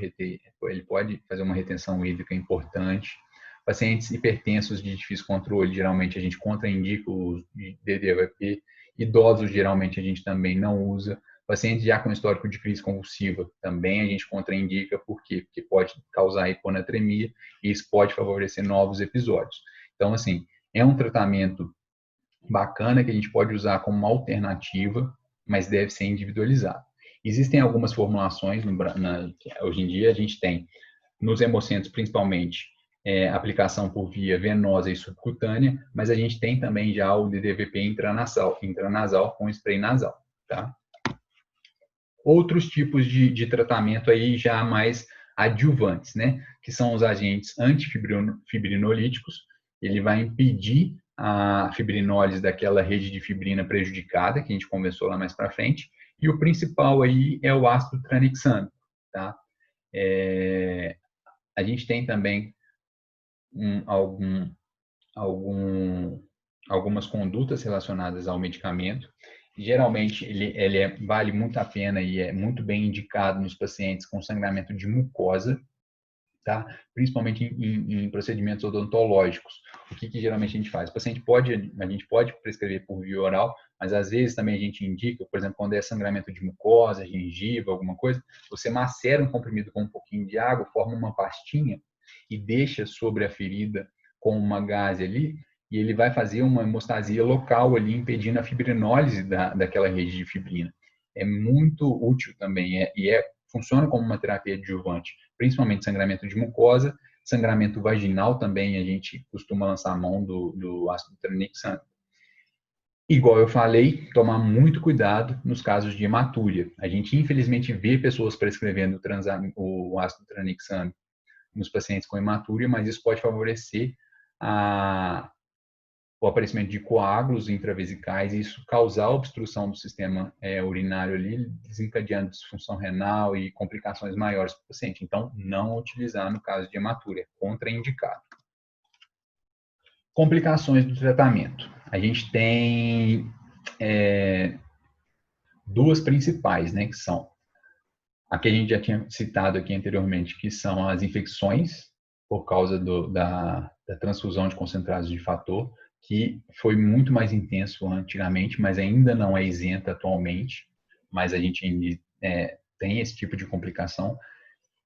fazer uma retenção hídrica importante. Pacientes hipertensos de difícil controle, geralmente a gente contraindica o uso de DDVP. Idosos, geralmente, a gente também não usa. Pacientes já com histórico de crise convulsiva, também a gente contraindica, por quê? Porque pode causar hiponatremia e isso pode favorecer novos episódios. Então, assim, é um tratamento bacana que a gente pode usar como uma alternativa, mas deve ser individualizado. Existem algumas formulações, hoje em dia a gente tem, nos hemocentros principalmente, aplicação por via venosa e subcutânea, mas a gente tem também já o DDVP intranasal com spray nasal, tá? Outros tipos de tratamento aí já mais adjuvantes, né? Que são os agentes antifibrinolíticos. Ele vai impedir a fibrinólise daquela rede de fibrina prejudicada, que a gente conversou lá mais para frente. E o principal aí é o ácido tranexâmico, tá? A gente tem também algumas condutas relacionadas ao medicamento. Geralmente, vale muito a pena e é muito bem indicado nos pacientes com sangramento de mucosa, tá? Principalmente em procedimentos odontológicos. O que geralmente a gente faz? A gente pode prescrever por via oral, mas às vezes também a gente indica, por exemplo, quando é sangramento de mucosa, gengiva, alguma coisa, você macera um comprimido com um pouquinho de água, forma uma pastinha e deixa sobre a ferida com uma gaze ali, e ele vai fazer uma hemostasia local ali, impedindo a fibrinólise daquela rede de fibrina. É muito útil também, funciona como uma terapia adjuvante, principalmente sangramento de mucosa, sangramento vaginal também, a gente costuma lançar a mão do ácido tranexâmico. Igual eu falei, tomar muito cuidado nos casos de hematúria. A gente, infelizmente, vê pessoas prescrevendo o ácido tranexâmico nos pacientes com hematúria, mas isso pode favorecer o aparecimento de coágulos intravesicais e isso causar obstrução do sistema urinário ali, desencadeando disfunção renal e complicações maiores para o paciente. Então, não utilizar no caso de hematúria, contraindicado. Complicações do tratamento. A gente tem duas principais, né, que são a que a gente já tinha citado aqui anteriormente, que são as infecções por causa da transfusão de concentrados de fator, que foi muito mais intenso antigamente, mas ainda não é isenta atualmente, mas a gente tem esse tipo de complicação.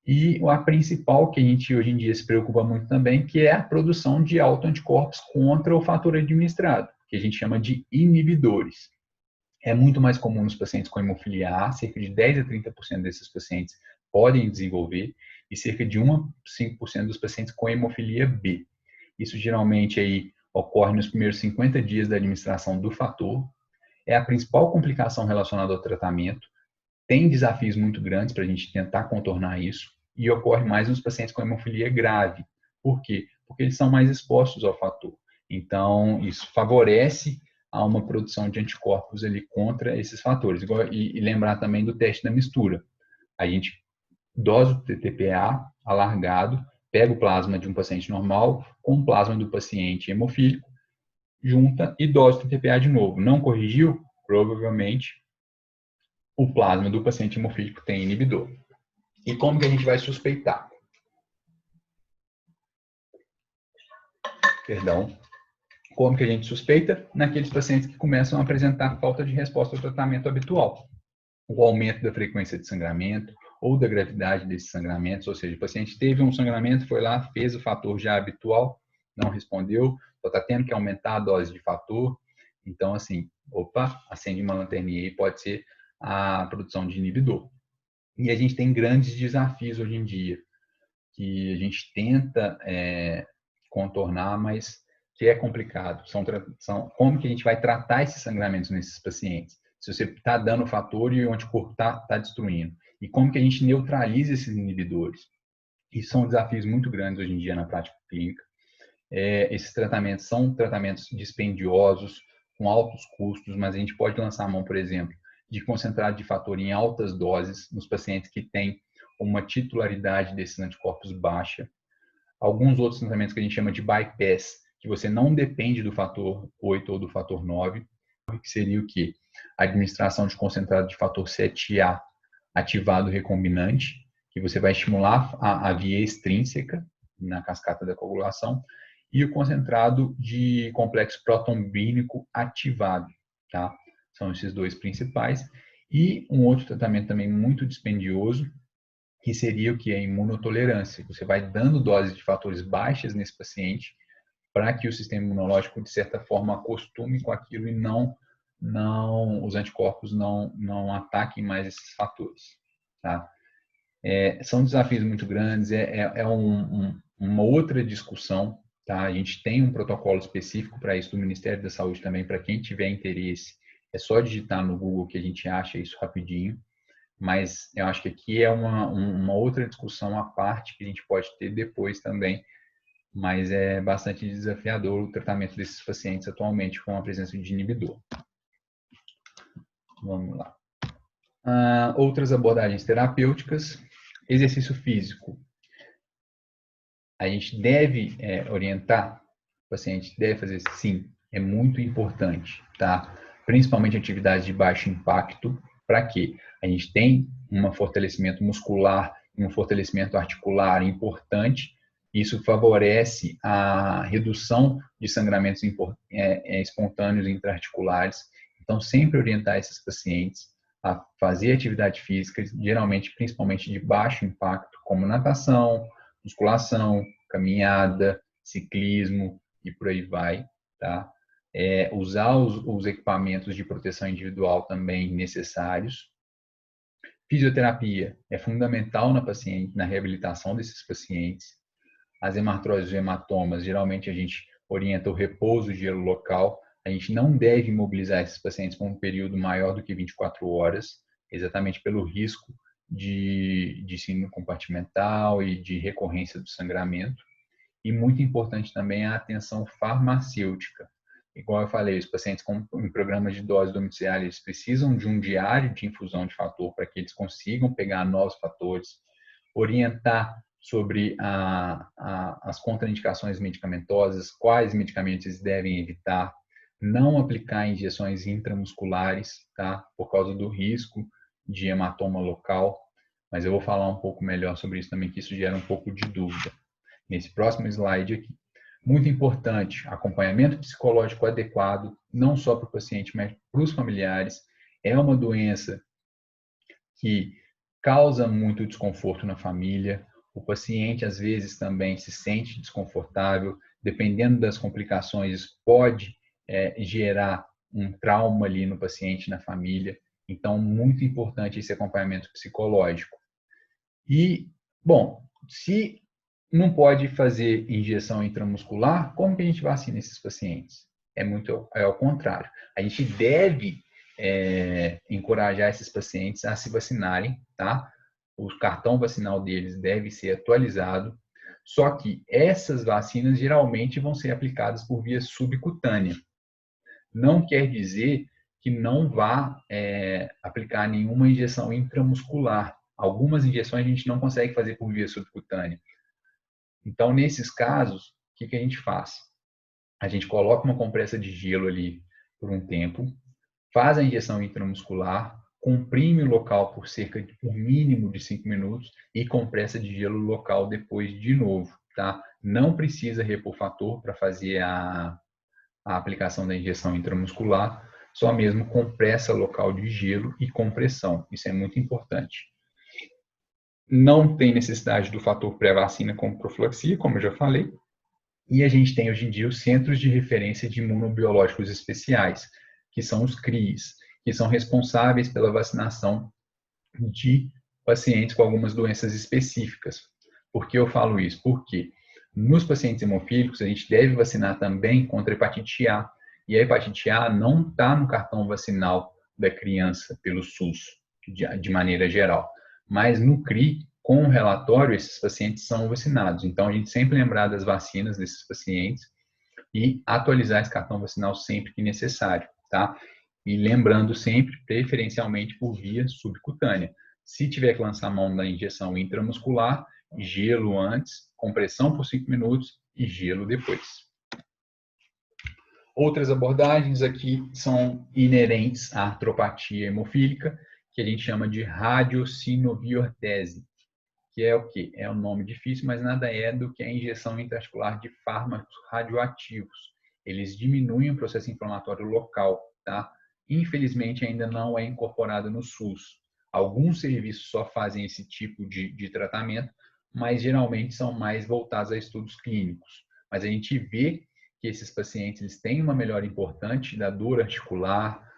E a principal que a gente hoje em dia se preocupa muito também, que é a produção de autoanticorpos contra o fator administrado, que a gente chama de inibidores. É muito mais comum nos pacientes com hemofilia A, cerca de 10 a 30% desses pacientes podem desenvolver, e cerca de 1 a 5% dos pacientes com hemofilia B. Isso geralmente aí ocorre nos primeiros 50 dias da administração do fator, é a principal complicação relacionada ao tratamento, tem desafios muito grandes para a gente tentar contornar isso, e ocorre mais nos pacientes com hemofilia grave. Por quê? Porque eles são mais expostos ao fator. Então, isso favorece a uma produção de anticorpos ali contra esses fatores. E lembrar também do teste da mistura. A gente dosa o TTPA alargado, pega o plasma de um paciente normal com o plasma do paciente hemofílico, junta e dosa o TTPA de novo. Não corrigiu? Provavelmente o plasma do paciente hemofílico tem inibidor. E como que a gente vai suspeitar? Perdão. Como que a gente suspeita? Naqueles pacientes que começam a apresentar falta de resposta ao tratamento habitual. O aumento da frequência de sangramento ou da gravidade desses sangramentos, ou seja, o paciente teve um sangramento, foi lá, fez o fator já habitual, não respondeu, só está tendo que aumentar a dose de fator. Então, assim, acende uma lanterninha aí, pode ser a produção de inibidor. E a gente tem grandes desafios hoje em dia, que a gente tenta contornar, mas que é complicado. Como que a gente vai tratar esses sangramentos nesses pacientes? Se você está dando o fator e o anticorpo está destruindo. E como que a gente neutraliza esses inibidores? E são desafios muito grandes hoje em dia na prática clínica. Esses tratamentos são tratamentos dispendiosos, com altos custos, mas a gente pode lançar a mão, por exemplo, de concentrado de fator em altas doses nos pacientes que têm uma titularidade desses anticorpos baixa. Alguns outros tratamentos que a gente chama de bypass, que você não depende do fator 8 ou do fator 9, que seria o quê? A administração de concentrado de fator 7A ativado recombinante, que você vai estimular a via extrínseca na cascata da coagulação, e o concentrado de complexo protombínico ativado, tá? São esses dois principais. E um outro tratamento também muito dispendioso, que seria o que? A imunotolerância. Você vai dando doses de fatores baixas nesse paciente para que o sistema imunológico, de certa forma, acostume com aquilo e os anticorpos não ataquem mais esses fatores. Tá? São desafios muito grandes, uma outra discussão. Tá? A gente tem um protocolo específico para isso do Ministério da Saúde também, para quem tiver interesse. É só digitar no Google que a gente acha isso rapidinho. Mas eu acho que aqui é uma outra discussão à parte que a gente pode ter depois também, mas é bastante desafiador o tratamento desses pacientes atualmente com a presença de inibidor. Vamos lá. Outras abordagens terapêuticas, exercício físico. A gente deve orientar o paciente, deve fazer sim, é muito importante, tá? principalmente atividades de baixo impacto, para quê? A gente tem um fortalecimento muscular e um fortalecimento articular importante. Isso favorece a redução de sangramentos espontâneos intraarticulares. Então, sempre orientar esses pacientes a fazer atividade física, geralmente, principalmente de baixo impacto, como natação, musculação, caminhada, ciclismo e por aí vai, tá? Usar os equipamentos de proteção individual também necessários. Fisioterapia é fundamental na reabilitação desses pacientes. As hemartroses e hematomas, geralmente a gente orienta o repouso de gelo local. A gente não deve imobilizar esses pacientes por um período maior do que 24 horas, exatamente pelo risco de síndrome compartimental e de recorrência do sangramento. E muito importante também a atenção farmacêutica. Igual eu falei, os pacientes em programas de dose domiciliar, eles precisam de um diário de infusão de fator para que eles consigam pegar novos fatores, orientar sobre as contraindicações medicamentosas, quais medicamentos eles devem evitar, não aplicar injeções intramusculares, tá? Por causa do risco de hematoma local, mas eu vou falar um pouco melhor sobre isso também, que isso gera um pouco de dúvida. Nesse próximo slide aqui. Muito importante, acompanhamento psicológico adequado, não só para o paciente, mas para os familiares. É uma doença que causa muito desconforto na família. O paciente, às vezes, também se sente desconfortável. Dependendo das complicações, pode gerar um trauma ali no paciente, na família. Então, muito importante esse acompanhamento psicológico. E, bom, se não pode fazer injeção intramuscular, como que a gente vacina esses pacientes? É ao contrário. A gente deve encorajar esses pacientes a se vacinarem, tá? O cartão vacinal deles deve ser atualizado, só que essas vacinas geralmente vão ser aplicadas por via subcutânea. Não quer dizer que não vá aplicar nenhuma injeção intramuscular. Algumas injeções a gente não consegue fazer por via subcutânea. Então, nesses casos, o que a gente faz? A gente coloca uma compressa de gelo ali por um tempo, faz a injeção intramuscular, comprime o local por mínimo de 5 minutos e compressa de gelo local depois de novo, tá? Não precisa repor fator para fazer a aplicação da injeção intramuscular, só mesmo compressa local de gelo e compressão. Isso é muito importante. Não tem necessidade do fator pré-vacina como profilaxia, como eu já falei. E a gente tem hoje em dia os Centros de Referência de Imunobiológicos Especiais, que são os CRIs, que são responsáveis pela vacinação de pacientes com algumas doenças específicas. Por que eu falo isso? Porque nos pacientes hemofílicos a gente deve vacinar também contra a hepatite A. E a hepatite A não está no cartão vacinal da criança pelo SUS, de maneira geral. Mas no CRI, com o relatório, esses pacientes são vacinados. Então, a gente sempre lembrar das vacinas desses pacientes e atualizar esse cartão vacinal sempre que necessário, tá? E lembrando sempre, preferencialmente por via subcutânea. Se tiver que lançar a mão da injeção intramuscular, gelo antes, compressão por 5 minutos e gelo depois. Outras abordagens aqui são inerentes à artropatia hemofílica, que a gente chama de radiocinobiortese, que é o quê? É um nome difícil, mas nada é do que a injeção intraarticular de fármacos radioativos. Eles diminuem o processo inflamatório local, tá? Infelizmente, ainda não é incorporado no SUS. Alguns serviços só fazem esse tipo de tratamento, mas geralmente são mais voltados a estudos clínicos. Mas a gente vê que esses pacientes eles têm uma melhora importante da dor articular,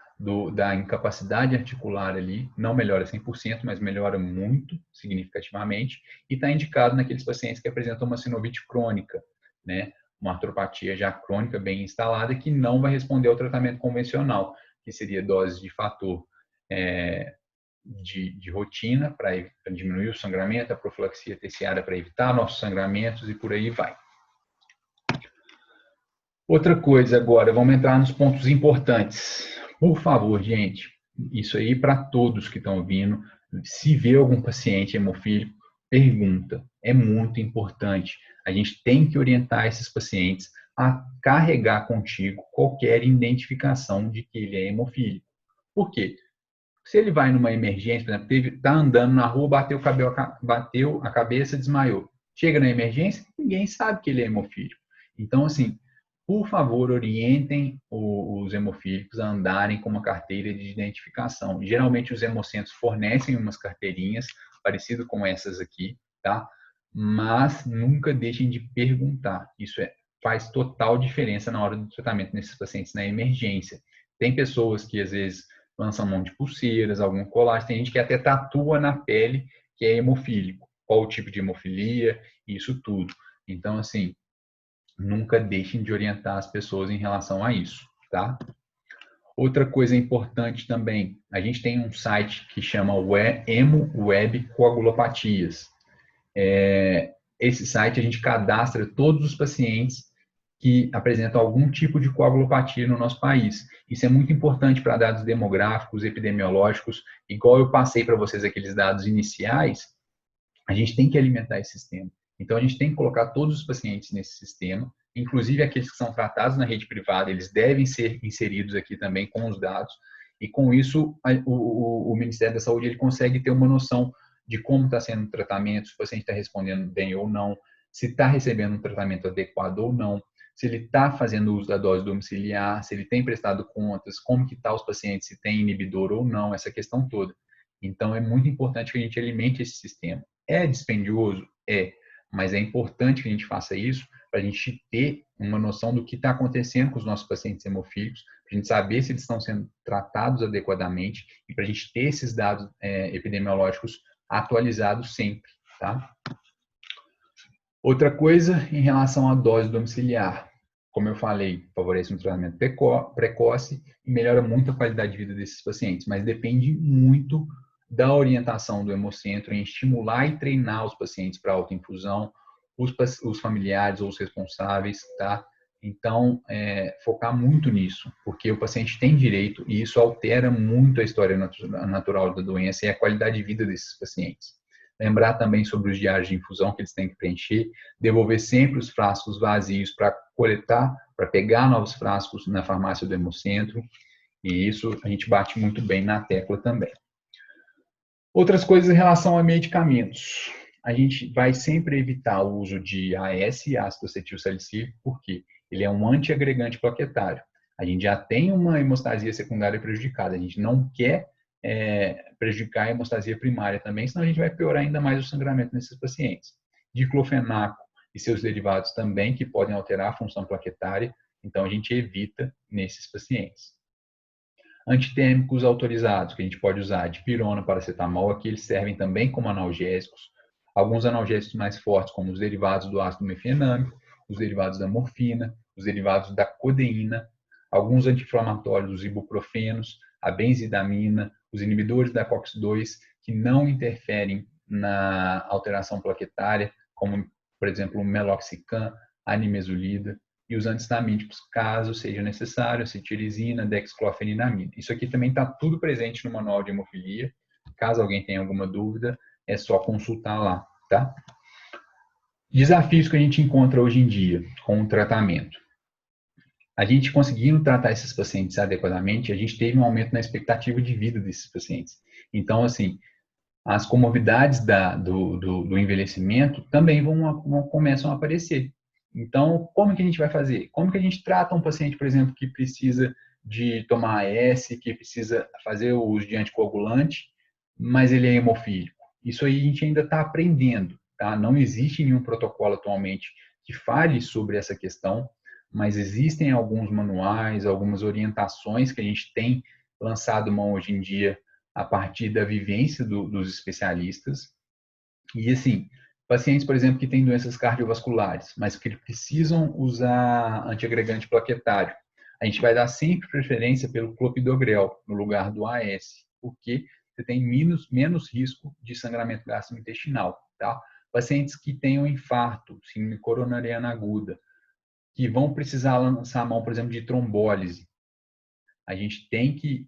da incapacidade articular ali, não melhora 100%, mas melhora muito significativamente, e está indicado naqueles pacientes que apresentam uma sinovite crônica, né? Uma artropatia já crônica bem instalada, que não vai responder ao tratamento convencional, que seria dose de fator de rotina para diminuir o sangramento, a profilaxia terciária para evitar nossos sangramentos e por aí vai. Outra coisa agora, vamos entrar nos pontos importantes. Por favor, gente, isso aí para todos que estão ouvindo, se vê algum paciente hemofílico, pergunta. É muito importante. A gente tem que orientar esses pacientes a carregar contigo qualquer identificação de que ele é hemofílico. Por quê? Se ele vai numa emergência, por exemplo, está andando na rua, bateu a cabeça, desmaiou. Chega na emergência, ninguém sabe que ele é hemofílico. Então, assim, por favor, orientem os hemofílicos a andarem com uma carteira de identificação. Geralmente, os hemocentros fornecem umas carteirinhas parecidas com essas aqui, tá? Mas nunca deixem de perguntar. Isso faz total diferença na hora do tratamento nesses pacientes na emergência. Tem pessoas que, às vezes, lançam mão de pulseiras, algum colar. Tem gente que até tatua na pele que é hemofílico. Qual o tipo de hemofilia, isso tudo. Então, assim, nunca deixem de orientar as pessoas em relação a isso, tá? Outra coisa importante também, a gente tem um site que chama Hemo Web Coagulopatias. Esse site a gente cadastra todos os pacientes que apresentam algum tipo de coagulopatia no nosso país. Isso é muito importante para dados demográficos, epidemiológicos. Igual eu passei para vocês aqueles dados iniciais, a gente tem que alimentar esse sistema. Então, a gente tem que colocar todos os pacientes nesse sistema, inclusive aqueles que são tratados na rede privada, eles devem ser inseridos aqui também com os dados. E com isso, o Ministério da Saúde ele consegue ter uma noção de como está sendo o tratamento, se o paciente está respondendo bem ou não, se está recebendo um tratamento adequado ou não, se ele está fazendo uso da dose domiciliar, se ele tem prestado contas, como que está os pacientes, se tem inibidor ou não, essa questão toda. Então, é muito importante que a gente alimente esse sistema. É dispendioso? É, mas é importante que a gente faça isso para a gente ter uma noção do que está acontecendo com os nossos pacientes hemofílicos, para a gente saber se eles estão sendo tratados adequadamente e para a gente ter esses dados epidemiológicos atualizados sempre, tá? Outra coisa em relação à dose domiciliar. Como eu falei, favorece um tratamento precoce e melhora muito a qualidade de vida desses pacientes, mas depende muito da orientação do hemocentro em estimular e treinar os pacientes para autoinfusão, os familiares ou os responsáveis, tá? Então, focar muito nisso, porque o paciente tem direito e isso altera muito a história natural da doença e a qualidade de vida desses pacientes. Lembrar também sobre os diários de infusão que eles têm que preencher, devolver sempre os frascos vazios para coletar, para pegar novos frascos na farmácia do hemocentro, e isso a gente bate muito bem na tecla também. Outras coisas em relação a medicamentos. A gente vai sempre evitar o uso de AS, ácido acetil salicílico, porque ele é um antiagregante plaquetário. A gente já tem uma hemostasia secundária prejudicada, a gente não quer prejudicar a hemostasia primária também, senão a gente vai piorar ainda mais o sangramento nesses pacientes. Diclofenaco e seus derivados também, que podem alterar a função plaquetária, então a gente evita nesses pacientes. Antitérmicos autorizados, que a gente pode usar, dipirona, paracetamol, aqui eles servem também como analgésicos. Alguns analgésicos mais fortes, como os derivados do ácido mefenâmico, os derivados da morfina, os derivados da codeína, alguns anti-inflamatórios, os ibuprofenos, a benzidamina, os inibidores da COX-2, que não interferem na alteração plaquetária, como, por exemplo, o meloxicam, a nimesulida, e os antistamínicos, caso seja necessário, cetirizina, dexclofeninamida. Isso aqui também está tudo presente no manual de hemofilia. Caso alguém tenha alguma dúvida, é só consultar lá, tá? Desafios que a gente encontra hoje em dia com o tratamento. A gente conseguindo tratar esses pacientes adequadamente, a gente teve um aumento na expectativa de vida desses pacientes. Então, assim, as comorbidades do envelhecimento também começam a aparecer. Então, como que a gente vai fazer? Como que a gente trata um paciente, por exemplo, que precisa de tomar AS, que precisa fazer o uso de anticoagulante, mas ele é hemofílico? Isso aí a gente ainda está aprendendo, tá? Não existe nenhum protocolo atualmente que fale sobre essa questão, mas existem alguns manuais, algumas orientações que a gente tem lançado mão hoje em dia a partir da vivência dos especialistas. E, assim, pacientes, por exemplo, que têm doenças cardiovasculares, mas que precisam usar antiagregante plaquetário, a gente vai dar sempre preferência pelo clopidogrel no lugar do AS, porque você tem menos risco de sangramento gastrointestinal, tá? Pacientes que tenham infarto, síndrome coronariana aguda, que vão precisar lançar a mão, por exemplo, de trombólise, a gente tem que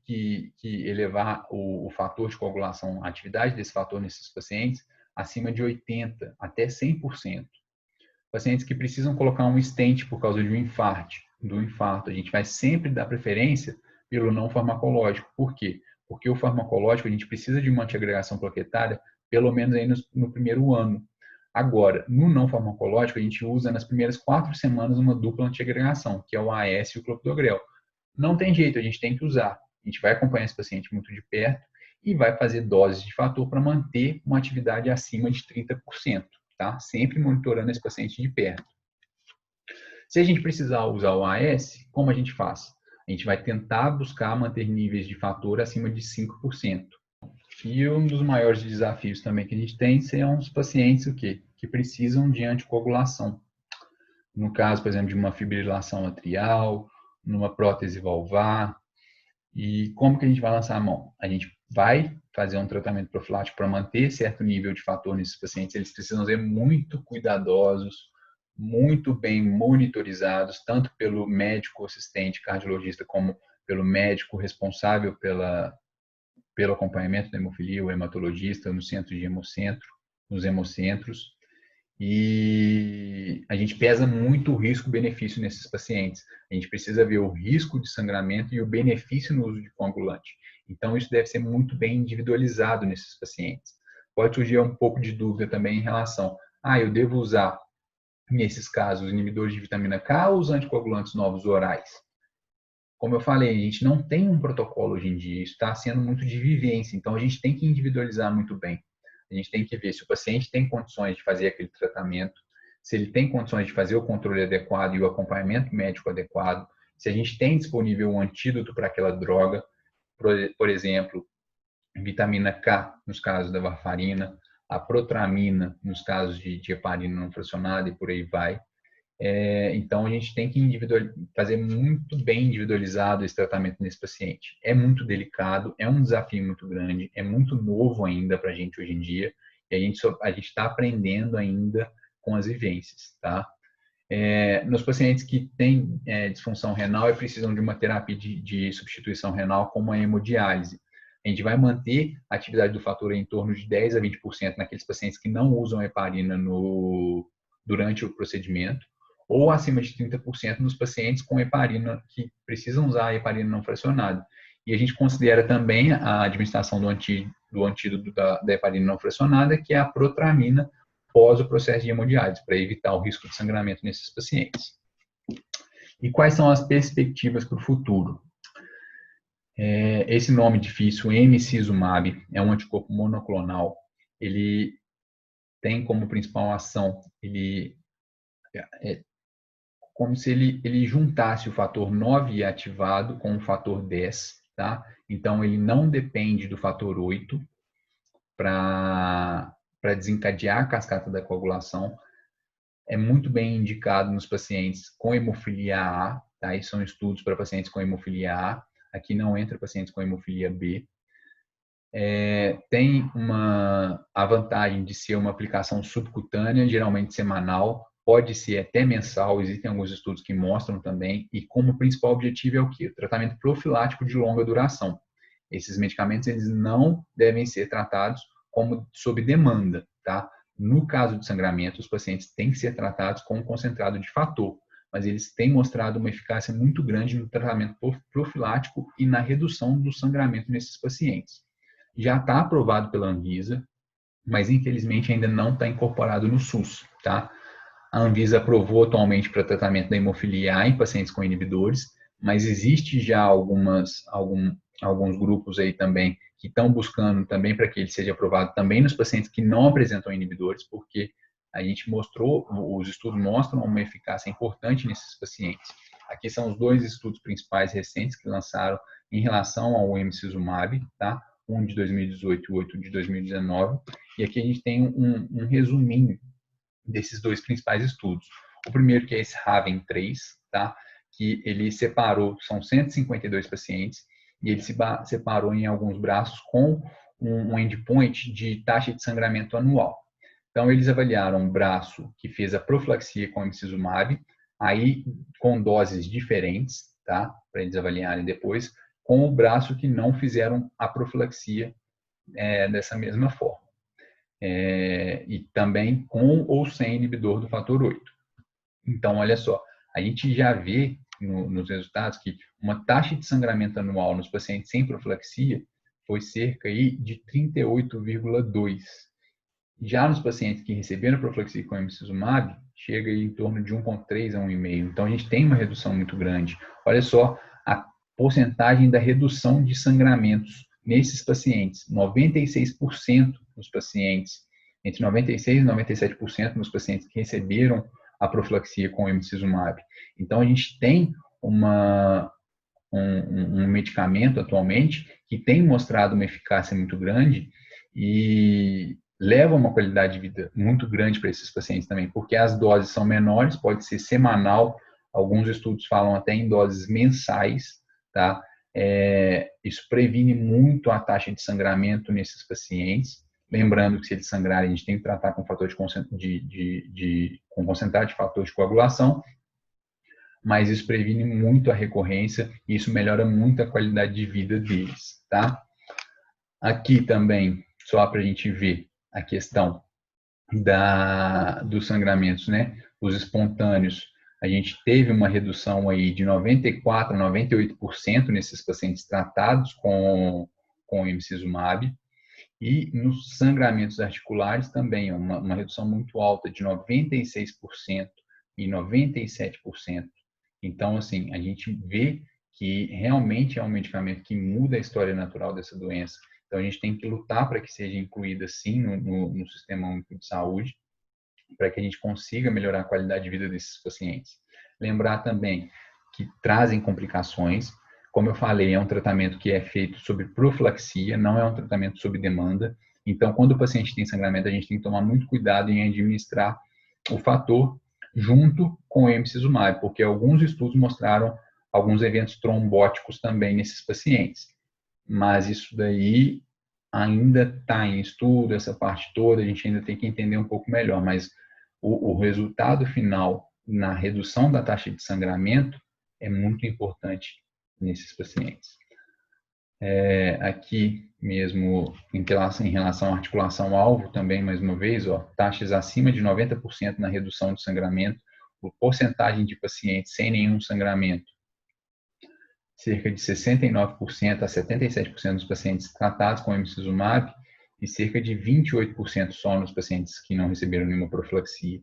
elevar o fator de coagulação, a atividade desse fator nesses pacientes, acima de 80% até 100%. pacientes que precisam colocar um stent por causa de um infarto, a gente vai sempre dar preferência pelo não farmacológico. Por quê? Porque o farmacológico, a gente precisa de uma antiagregação plaquetária pelo menos aí no primeiro ano. Agora, no não farmacológico, a gente usa nas primeiras 4 semanas uma dupla antiagregação, que é o AS e o clopidogrel. Não tem jeito, a gente tem que usar. A gente vai acompanhar esse paciente muito de perto e vai fazer doses de fator para manter uma atividade acima de 30%, tá? Sempre monitorando esse paciente de perto. Se a gente precisar usar o AS, como a gente faz? A gente vai tentar buscar manter níveis de fator acima de 5%. E um dos maiores desafios também que a gente tem são os pacientes que precisam de anticoagulação. No caso, por exemplo, de uma fibrilação atrial, numa prótese valvar. E como que a gente vai lançar a mão? A gente vai fazer um tratamento profilático para manter certo nível de fator nesses pacientes. Eles precisam ser muito cuidadosos, muito bem monitorizados, tanto pelo médico assistente cardiologista como pelo médico responsável pelo acompanhamento da hemofilia, o hematologista no centro de hemocentro, nos hemocentros. E a gente pesa muito o risco-benefício nesses pacientes. A gente precisa ver o risco de sangramento e o benefício no uso de coagulante. Então, isso deve ser muito bem individualizado nesses pacientes. Pode surgir um pouco de dúvida também em relação, eu devo usar, nesses casos, inibidores de vitamina K ou os anticoagulantes novos orais? Como eu falei, a gente não tem um protocolo hoje em dia, isso está sendo muito de vivência, então a gente tem que individualizar muito bem. A gente tem que ver se o paciente tem condições de fazer aquele tratamento, se ele tem condições de fazer o controle adequado e o acompanhamento médico adequado, se a gente tem disponível um antídoto para aquela droga, por exemplo, vitamina K, nos casos da varfarina, a protramina, nos casos de heparina não fracionada e por aí vai. Então, a gente tem que fazer muito bem individualizado esse tratamento nesse paciente. É muito delicado, é um desafio muito grande, é muito novo ainda para a gente hoje em dia, e a gente está aprendendo ainda com as vivências, tá? Nos pacientes que têm disfunção renal e precisam de uma terapia de substituição renal, como a hemodiálise, a gente vai manter a atividade do fator em torno de 10 a 20% naqueles pacientes que não usam heparina durante o procedimento, ou acima de 30% nos pacientes com heparina, que precisam usar a heparina não fracionada. E a gente considera também a administração do antídoto da heparina não fracionada, que é a protramina, pós o processo de hemodiálise, para evitar o risco de sangramento nesses pacientes. E quais são as perspectivas para o futuro? Esse nome difícil, emicizumab, é um anticorpo monoclonal. Ele tem como principal ação, como se ele juntasse o fator 9 ativado com o fator 10, tá? Então, ele não depende do fator 8 para desencadear a cascata da coagulação. É muito bem indicado nos pacientes com hemofilia A, tá? E são estudos para pacientes com hemofilia A. Aqui não entra pacientes com hemofilia B. Tem a vantagem de ser uma aplicação subcutânea, geralmente semanal, pode ser até mensal, existem alguns estudos que mostram também, e como principal objetivo é o quê? O tratamento profilático de longa duração. Esses medicamentos eles não devem ser tratados como sob demanda, tá? No caso de sangramento, os pacientes têm que ser tratados com um concentrado de fator, mas eles têm mostrado uma eficácia muito grande no tratamento profilático e na redução do sangramento nesses pacientes. Já está aprovado pela Anvisa, mas infelizmente ainda não está incorporado no SUS, tá? A Anvisa aprovou atualmente para tratamento da hemofilia A em pacientes com inibidores, mas existe já alguns grupos aí também que estão buscando também para que ele seja aprovado também nos pacientes que não apresentam inibidores, porque a gente mostrou, os estudos mostram uma eficácia importante nesses pacientes. Aqui são os 2 estudos principais recentes que lançaram em relação ao emicizumab, tá? Um de 2018 e o outro de 2019. E aqui a gente tem um resuminho desses 2 principais estudos. O primeiro que é esse Raven 3, tá? Que ele separou, são 152 pacientes, e ele se separou em alguns braços com um endpoint de taxa de sangramento anual. Então, eles avaliaram um braço que fez a profilaxia com emicizumab, aí com doses diferentes, tá? Para eles avaliarem depois, com o braço que não fizeram a profilaxia dessa mesma forma. E também com ou sem inibidor do fator 8. Então, olha só, a gente já vê nos resultados que uma taxa de sangramento anual nos pacientes sem profilaxia foi cerca aí de 38,2. Já nos pacientes que receberam profilaxia com emicizumab, chega aí em torno de 1,3 a 1,5. Então, a gente tem uma redução muito grande. Olha só a porcentagem da redução de sangramentos nesses pacientes. 96% nos pacientes, entre 96% e 97% nos pacientes que receberam a profilaxia com emicizumab. Então, a gente tem um medicamento atualmente que tem mostrado uma eficácia muito grande e leva uma qualidade de vida muito grande para esses pacientes também, porque as doses são menores, pode ser semanal, alguns estudos falam até em doses mensais, tá? Isso previne muito a taxa de sangramento nesses pacientes. Lembrando que se eles sangrarem, a gente tem que tratar com fator com concentrado de fator de coagulação, mas isso previne muito a recorrência e isso melhora muito a qualidade de vida deles, tá? Aqui também, só para a gente ver a questão dos sangramentos, né? Os espontâneos, a gente teve uma redução aí de 94% a 98% nesses pacientes tratados com emicizumab. E nos sangramentos articulares também, uma redução muito alta de 96% e 97%. Então, assim, a gente vê que realmente é um medicamento que muda a história natural dessa doença. Então, a gente tem que lutar para que seja incluída, sim, no Sistema Único de Saúde, para que a gente consiga melhorar a qualidade de vida desses pacientes. Lembrar também que trazem complicações. Como eu falei, é um tratamento que é feito sob profilaxia, não é um tratamento sob demanda. Então, quando o paciente tem sangramento, a gente tem que tomar muito cuidado em administrar o fator junto com o emicizumab, porque alguns estudos mostraram alguns eventos trombóticos também nesses pacientes. Mas isso daí ainda está em estudo, essa parte toda, a gente ainda tem que entender um pouco melhor, mas o resultado final na redução da taxa de sangramento é muito importante nesses pacientes. Aqui mesmo, em relação à articulação-alvo, também, mais uma vez, taxas acima de 90% na redução de sangramento, por porcentagem de pacientes sem nenhum sangramento, cerca de 69% a 77% dos pacientes tratados com emicizumab e cerca de 28% só nos pacientes que não receberam nenhuma profilaxia.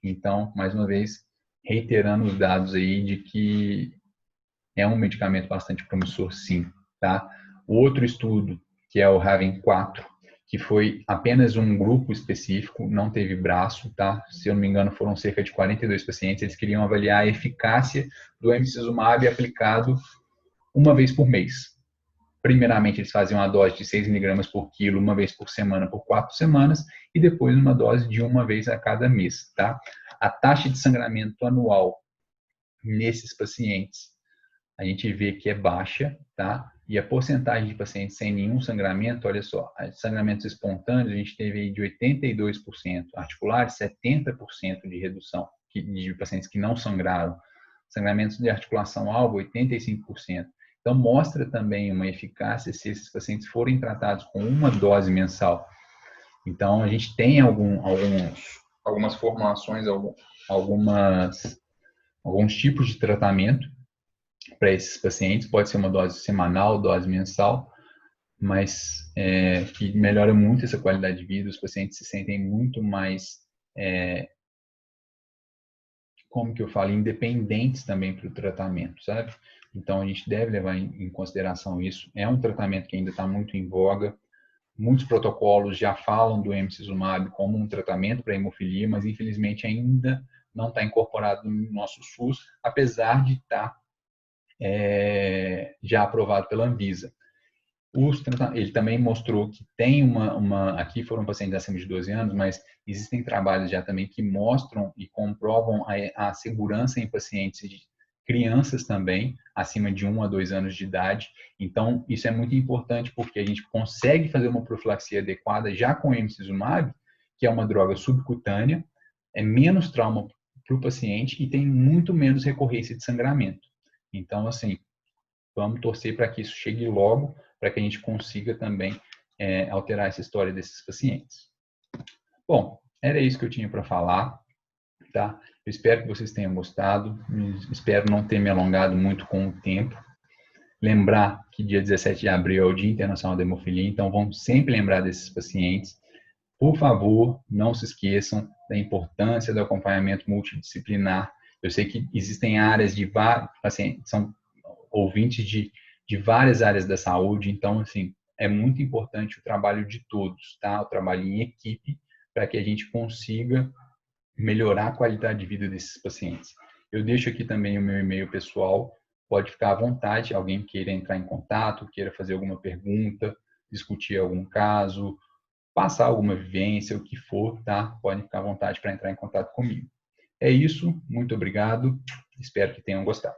Então, mais uma vez, reiterando os dados aí de que é um medicamento bastante promissor, sim, tá? O outro estudo, que é o Raven 4, que foi apenas um grupo específico, não teve braço, tá? Se eu não me engano, foram cerca de 42 pacientes. Eles queriam avaliar a eficácia do emicizumab aplicado uma vez por mês. Primeiramente, eles faziam a dose de 6 miligramas por quilo, uma vez por semana, por 4 semanas, e depois uma dose de uma vez a cada mês, tá? A taxa de sangramento anual nesses pacientes, a gente vê que é baixa, tá? E a porcentagem de pacientes sem nenhum sangramento, olha só, sangramentos espontâneos, a gente teve aí de 82%, articulares, 70% de redução de pacientes que não sangraram. Sangramentos de articulação-alvo, 85%. Então, mostra também uma eficácia se esses pacientes forem tratados com uma dose mensal. Então, a gente tem algumas formulações, alguns tipos de tratamento para esses pacientes. Pode ser uma dose semanal, dose mensal, mas que melhora muito essa qualidade de vida. Os pacientes se sentem muito mais, como que eu falo, independentes também para o tratamento, sabe? Então, a gente deve levar em consideração isso. É um tratamento que ainda está muito em voga. Muitos protocolos já falam do emicizumab como um tratamento para hemofilia, mas infelizmente ainda não está incorporado no nosso SUS, apesar de estar já aprovado pela Anvisa. Ele também mostrou que tem aqui foram pacientes acima de 12 anos, mas existem trabalhos já também que mostram e comprovam a segurança em pacientes de crianças também, acima de 1 a 2 anos de idade. Então, isso é muito importante porque a gente consegue fazer uma profilaxia adequada já com o emicizumab, que é uma droga subcutânea, é menos trauma para o paciente e tem muito menos recorrência de sangramento. Então, assim, vamos torcer para que isso chegue logo, para que a gente consiga também alterar essa história desses pacientes. Bom, era isso que eu tinha para falar. tá? Eu espero que vocês tenham gostado, espero não ter me alongado muito com o tempo. Lembrar que dia 17 de abril é o Dia Internacional da Hemofilia, então vamos sempre lembrar desses pacientes. Por favor, não se esqueçam da importância do acompanhamento multidisciplinar. Eu sei que existem áreas de vários, assim, são ouvintes de várias áreas da saúde, então, assim, é muito importante o trabalho de todos, tá? O trabalho em equipe, para que a gente consiga melhorar a qualidade de vida desses pacientes. Eu deixo aqui também o meu e-mail pessoal, pode ficar à vontade, alguém queira entrar em contato, queira fazer alguma pergunta, discutir algum caso, passar alguma vivência, o que for, tá? Podem ficar à vontade para entrar em contato comigo. É isso, muito obrigado, espero que tenham gostado.